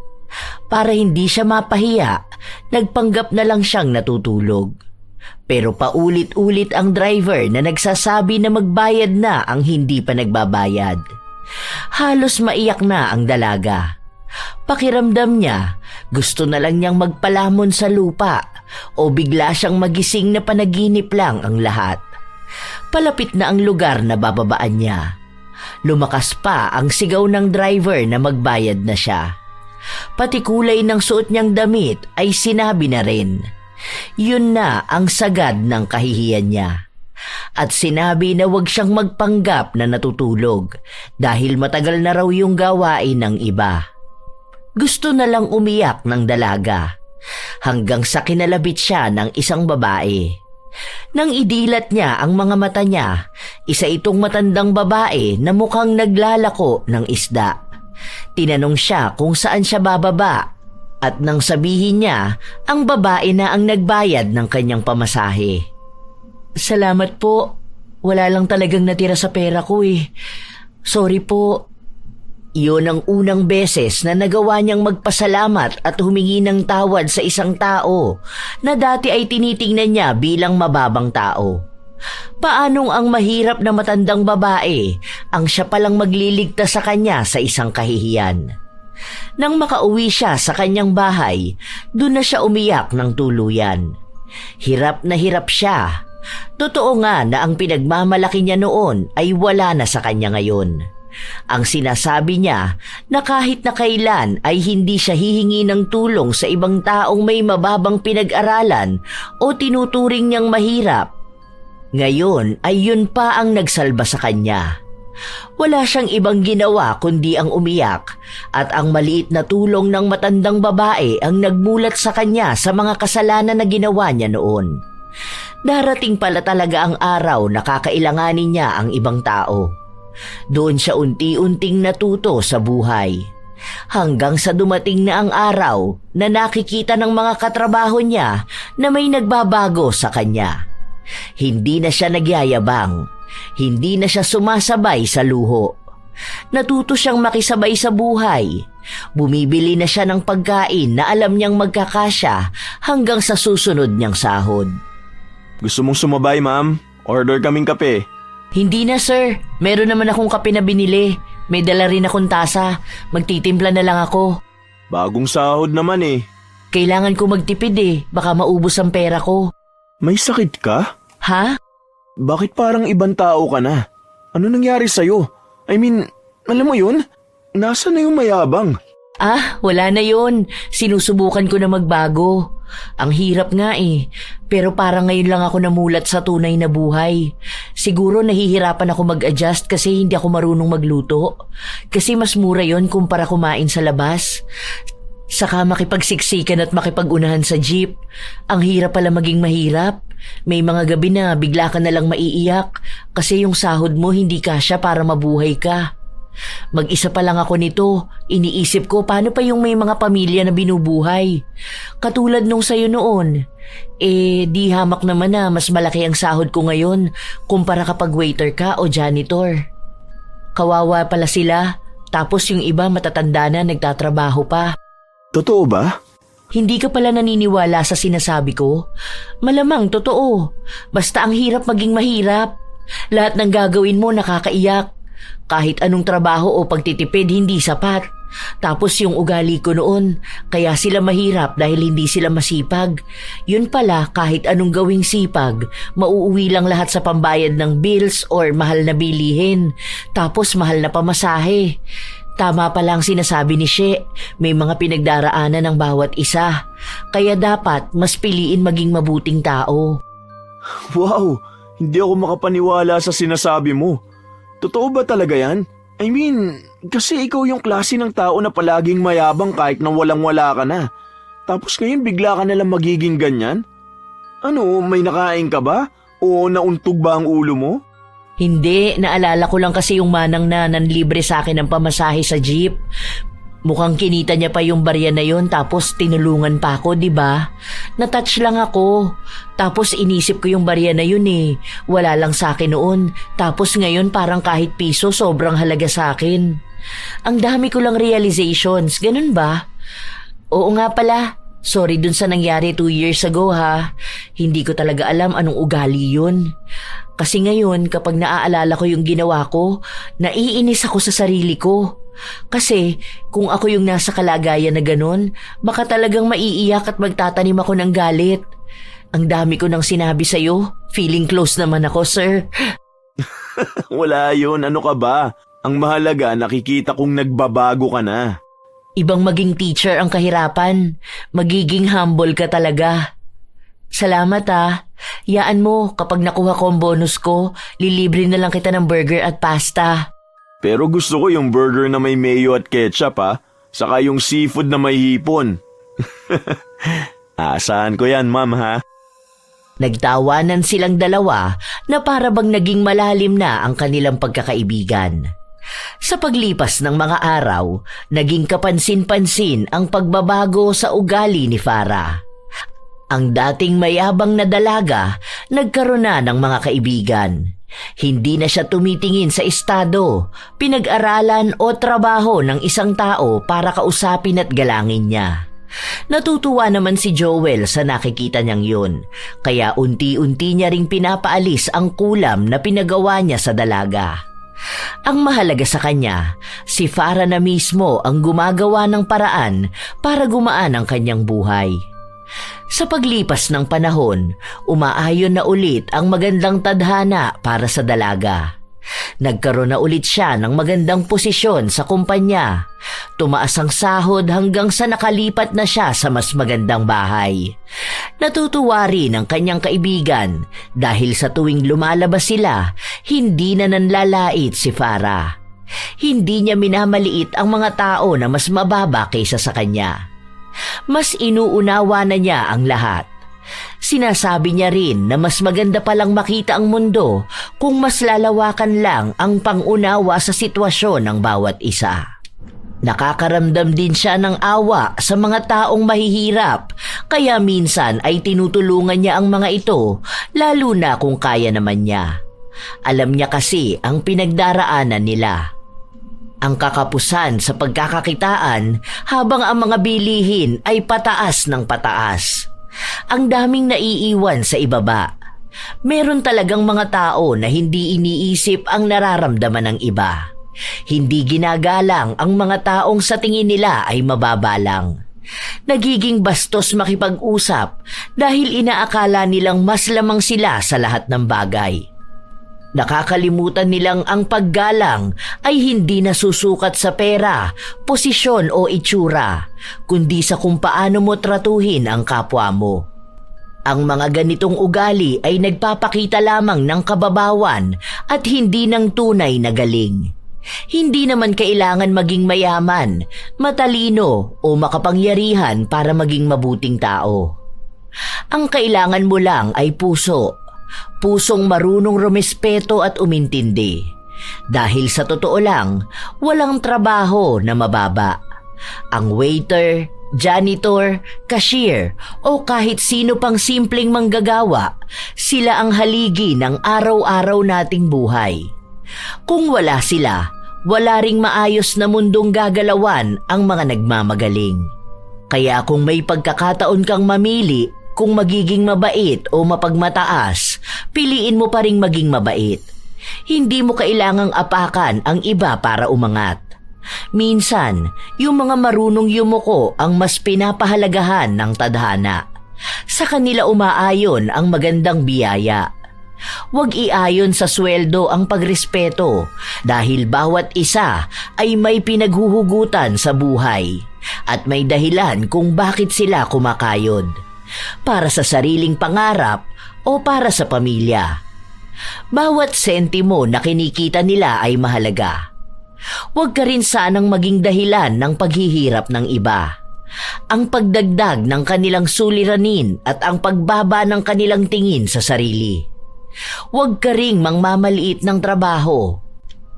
Para hindi siya mapahiya, nagpanggap na lang siyang natutulog. Pero paulit-ulit ang driver na nagsasabi na magbayad na ang hindi pa nagbabayad. Halos maiyak na ang dalaga. Pakiramdam niya, gusto na lang niyang magpalamon sa lupa o bigla siyang magising na panaginip lang ang lahat. Palapit na ang lugar na bababaan niya. Lumakas pa ang sigaw ng driver na magbayad na siya. Pati kulay ng suot niyang damit ay sinabi na rin. Yun na ang sagad ng kahihiyan niya. At sinabi na wag siyang magpanggap na natutulog dahil matagal na raw yung gawain ng iba. Gusto na lang umiyak ng dalaga hanggang sa kinalabit siya ng isang babae. Nang idilat niya ang mga mata niya, isa itong matandang babae na mukhang naglalako ng isda. Tinanong siya kung saan siya bababa at nang sabihin niya, ang babae na ang nagbayad ng kanyang pamasahe. Salamat po. Wala lang talagang natira sa pera ko eh. Sorry po. Iyon ang unang beses na nagawa niyang magpasalamat at humingi ng tawad sa isang tao na dati ay tinitingnan niya bilang mababang tao. Paanong ang mahirap na matandang babae ang siya palang magliligtas sa kanya sa isang kahihiyan? Nang makauwi siya sa kanyang bahay, doon na siya umiyak ng tuluyan. Hirap na hirap siya. Totoo nga na ang pinagmamalaki niya noon ay wala na sa kanya ngayon. Ang sinasabi niya na kahit na kailan ay hindi siya hihingi ng tulong sa ibang taong may mababang pinag-aralan o tinuturing niyang mahirap. Ngayon ay yun pa ang nagsalba sa kanya. Wala siyang ibang ginawa kundi ang umiyak at ang maliit na tulong ng matandang babae ang nagmulat sa kanya sa mga kasalanan na ginawa niya noon. Darating pala talaga ang araw na kakailanganin niya ang ibang tao. Doon siya unti-unting natuto sa buhay. Hanggang sa dumating na ang araw na nakikita ng mga katrabaho niya na may nagbabago sa kanya. Hindi na siya nagyayabang. Hindi na siya sumasabay sa luho. Natuto siyang makisabay sa buhay. Bumibili na siya ng pagkain na alam niyang magkakasya hanggang sa susunod niyang sahod. Gusto mong sumabay, ma'am? Order kaming kape. Hindi na, sir. Meron naman akong kape na binili. May dala rin akong tasa. Magtitimpla na lang ako. Bagong sahod naman eh. Kailangan ko magtipid eh. Baka maubos ang pera ko. May sakit ka? Ha? Bakit parang ibang tao ka na? Ano nangyari sa'yo? I mean, alam mo yun? Nasaan na yung mayabang? Ah, wala na yun. Sinusubukan ko na magbago. Ang hirap nga eh. Pero parang ngayon lang ako namulat sa tunay na buhay. Siguro nahihirapan ako mag-adjust kasi hindi ako marunong magluto. Kasi mas mura yon kumpara kumain sa labas. Saka makipagsiksikan at makipag-unahan sa jeep. Ang hirap pala maging mahirap. May mga gabi na bigla ka na lang maiiyak kasi yung sahod mo hindi kasya para mabuhay ka. Mag-isa pa lang ako nito. Iniisip ko paano pa yung may mga pamilya na binubuhay. Katulad nung sayo noon. Di hamak naman na mas malaki ang sahod ko ngayon kumpara kapag waiter ka o janitor. Kawawa pala sila. Tapos yung iba matatanda na nagtatrabaho pa. Totoo ba? Hindi ka pala naniniwala sa sinasabi ko? Malamang totoo. Basta ang hirap maging mahirap. Lahat ng gagawin mo nakakaiyak. Kahit anong trabaho o pagtitipid hindi sapat. Tapos yung ugali ko noon, kaya sila mahirap dahil hindi sila masipag. Yun pala, kahit anong gawing sipag, mauuwi lang lahat sa pambayad ng bills or mahal na bilihin. Tapos mahal na pamasahe. Tama pala ang sinasabi ni She, may mga pinagdaraanan ng bawat isa. Kaya dapat mas piliin maging mabuting tao. Wow, hindi ako makapaniwala sa sinasabi mo. Totoo ba talaga yan? I mean, kasi ikaw yung klase ng tao na palaging mayabang kahit nang walang-wala ka na. Tapos ngayon bigla ka nalang magiging ganyan? Ano, may nakain ka ba? O nauntog ba ang ulo mo? Hindi, naalala ko lang kasi yung manang na nanlibre sa akin ng pamasahe sa jeep. Mukhang kinita niya pa yung barya na yon tapos tinulungan pa ako, di ba? Natouch lang ako. Tapos inisip ko yung barya na yun eh. Wala lang sa akin noon. Tapos ngayon parang kahit piso sobrang halaga sa akin. Ang dami ko lang realizations, ganun ba? Oo nga pala. Sorry dun sa nangyari 2 years ago ha. Hindi ko talaga alam anong ugali yun. Kasi ngayon kapag naaalala ko yung ginawa ko, naiinis ako sa sarili ko. Kasi kung ako yung nasa kalagayan na ganun, baka talagang maiiyak at magtatanim ako ng galit. Ang dami ko nang sinabi sa'yo. Feeling close naman ako, sir. Wala yun, ano ka ba? Ang mahalaga, nakikita kong nagbabago ka na. Ibang maging teacher ang kahirapan. Magiging humble ka talaga. Salamat ah. Yaan mo, kapag nakuha ko ang bonus ko, lilibre na lang kita ng burger at pasta. Pero gusto ko yung burger na may mayo at ketchup ha. Saka yung seafood na may hipon. Asahan ko yan, ma'am ha. Nagtawanan silang dalawa na para bang naging malalim na ang kanilang pagkakaibigan. Sa paglipas ng mga araw, naging kapansin-pansin ang pagbabago sa ugali ni Farah. Ang dating mayabang na dalaga, nagkaroon na ng mga kaibigan. Hindi na siya tumitingin sa estado, pinag-aralan o trabaho ng isang tao para kausapin at galangin niya. Natutuwa naman si Joel sa nakikita niyang yun, kaya unti-unti niya ring pinapaalis ang kulam na pinagawa niya sa dalaga. Ang mahalaga sa kanya, si Farah na mismo ang gumagawa ng paraan para gumaan ang kanyang buhay. Sa paglipas ng panahon, umaayon na ulit ang magandang tadhana para sa dalaga. Nagkaroon na ulit siya ng magandang posisyon sa kumpanya. Tumaas ang sahod hanggang sa nakalipat na siya sa mas magandang bahay. Natutuwa rin ang kanyang kaibigan dahil sa tuwing lumalabas sila, hindi na nanlalait si Farah. Hindi niya minamaliit ang mga tao na mas mababa kaysa sa kanya. Mas inuunawa na niya ang lahat. Sinasabi niya rin na mas maganda palang makita ang mundo kung mas lalawakan lang ang pangunawa sa sitwasyon ng bawat isa. Nakakaramdam din siya ng awa sa mga taong mahihirap, kaya minsan ay tinutulungan niya ang mga ito, lalo na kung kaya naman niya. Alam niya kasi ang pinagdaraanan nila. Ang kakapusan sa pagkakakitaan habang ang mga bilihin ay pataas ng pataas. Ang daming naiiwan sa ibaba. Meron talagang mga tao na hindi iniisip ang nararamdaman ng iba. Hindi ginagalang ang mga taong sa tingin nila ay mababa lang. Nagiging bastos makipag-usap dahil inaakala nilang mas lamang sila sa lahat ng bagay. Nakakalimutan nilang ang paggalang ay hindi nasusukat sa pera, posisyon o itsura, kundi sa kung paano mo tratuhin ang kapwa mo. Ang mga ganitong ugali ay nagpapakita lamang ng kababawan at hindi ng tunay na galing. Hindi naman kailangan maging mayaman, matalino o makapangyarihan para maging mabuting tao. Ang kailangan mo lang ay puso. Pusong marunong rumespeto at umintindi. Dahil sa totoo lang, walang trabaho na mababa. Ang waiter, janitor, cashier o kahit sino pang simpleng manggagawa, sila ang haligi ng araw-araw nating buhay. Kung wala sila, wala ring maayos na mundong gagalawan ang mga nagmamagaling. Kaya kung may pagkakataon kang mamili, kung magiging mabait o mapagmataas, piliin mo pa ring maging mabait. Hindi mo kailangang apakan ang iba para umangat. Minsan, yung mga marunong yumuko ang mas pinapahalagahan ng tadhana. Sa kanila umaayon ang magandang biyaya. Huwag iayon sa sweldo ang pagrespeto dahil bawat isa ay may pinaghuhugutan sa buhay at may dahilan kung bakit sila kumakayod. Para sa sariling pangarap o para sa pamilya. Bawat sentimo na kinikita nila ay mahalaga. Huwag ka rin sanang maging dahilan ng paghihirap ng iba. Ang pagdagdag ng kanilang suliranin at ang pagbaba ng kanilang tingin sa sarili. Huwag ka ring mangmamaliit ng trabaho.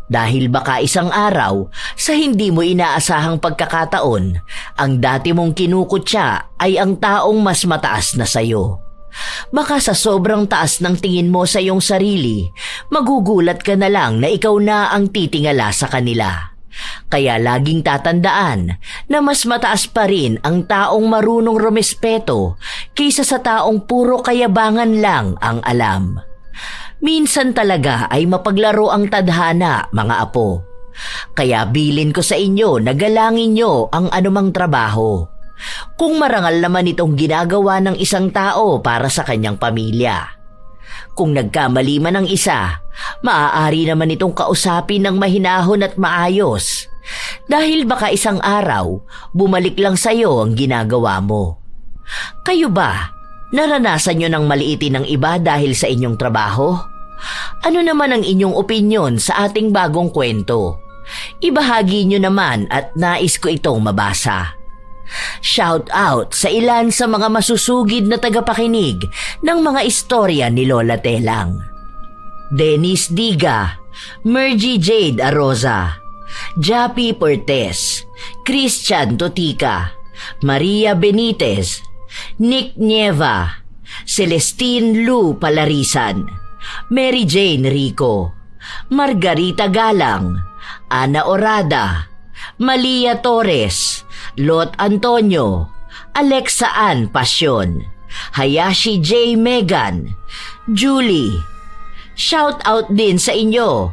Dahil baka isang araw, sa hindi mo inaasahang pagkakataon, ang dati mong kinukutya ay ang taong mas mataas na sayo. Baka sa sobrang taas ng tingin mo sa iyong sarili, magugulat ka na lang na ikaw na ang titingala sa kanila. Kaya laging tatandaan na mas mataas pa rin ang taong marunong rumespeto kaysa sa taong puro kayabangan lang ang alam. Minsan talaga ay mapaglaro ang tadhana, mga apo. Kaya bilin ko sa inyo na galangin nyo ang anumang trabaho. Kung marangal naman itong ginagawa ng isang tao para sa kanyang pamilya. Kung nagkamali man ang isa, maaari naman itong kausapin ng mahinahon at maayos. Dahil baka isang araw, bumalik lang sa iyo ang ginagawa mo. Kayo ba? Naranasan nyo ng maliitin ng iba dahil sa inyong trabaho? Ano naman ang inyong opinyon sa ating bagong kwento? Ibahagi nyo naman at nais ko itong mabasa. Shout out sa ilan sa mga masusugid na tagapakinig ng mga istorya ni Lola Telang. Dennis Diga, Mergy Jade Aroza, Jappy Portes, Christian Totica, Maria Benitez, Nick Nieva, Celestine Lu Palarisan, Mary Jane Rico, Margarita Galang, Ana Orada, Malia Torres, Lot Antonio, Alexa Ann Pasyon, Hayashi J. Megan, Julie. Shout out din sa inyo.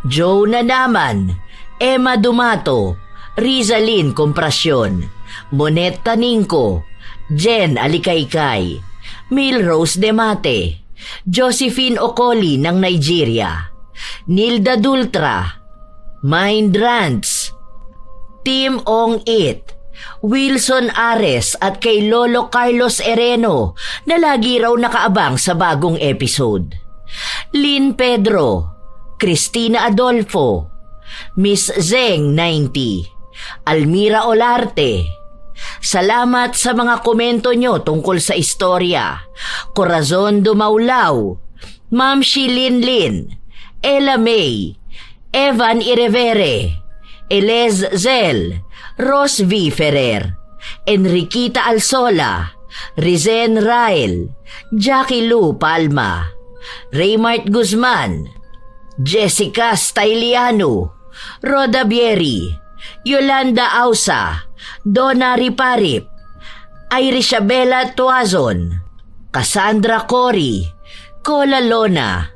Joe Nanaman, Emma Dumato, Rizalyn Comprasyon, Monet Taningco, Jen Alikaykay, Milrose Demate, Josephine Okoli ng Nigeria, Nilda Dultra, Mind Rants, Tim Ong It, Wilson Ares at kay Lolo Carlos Ereno na lagi raw nakaabang sa bagong episode. Lynn Pedro, Cristina Adolfo, Miss Zeng 90, Almira Olarte. Salamat sa mga komento nyo tungkol sa istorya. Corazon Dumaulaw, Ma'am Shilin Lin, Ella May, Evan Irevere, Elez Zel, Ros V. Ferrer, Enriquita Alsola, Rizen Rael, Jackie Lou Palma, Raymart Guzman, Jessica Styliano, Roda Bieri, Yolanda Ausa, Donna Riparip, Irisabela Tuazon, Cassandra Cory, Cola Lona,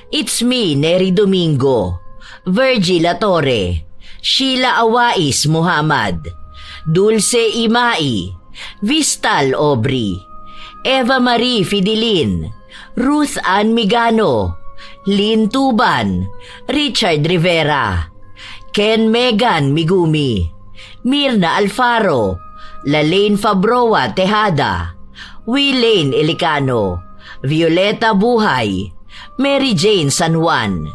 It's Me Neri Domingo, Virgil Torre, Sheila Awais Muhammad, Dulce Imai, Vistal Aubrey, Eva Marie Fidelin, Ruth Ann Migano, Lynn Tuban, Richard Rivera, Ken Megan Migumi, Mirna Alfaro, Lalaine Fabroa Tejada, Wilaine Elicano, Violeta Buhay, Mary Jane San Juan,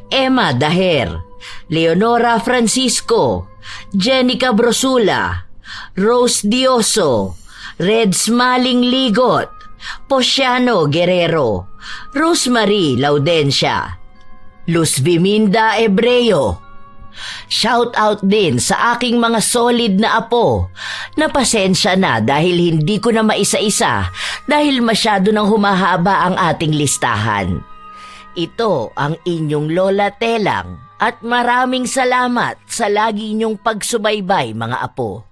Emma Daher, Leonora Francisco, Jenica Brosula, Rose Dioso, Red Smaling Ligot, Posiano Guerrero, Rosemary Laudencia, Luz Viminda Ebreo. Shout out din sa aking mga solid na apo na pasensya na dahil hindi ko na maisa-isa dahil masyado nang humahaba ang ating listahan. Ito ang inyong Lola Telang at maraming salamat sa lagi niyong pagsubaybay mga apo.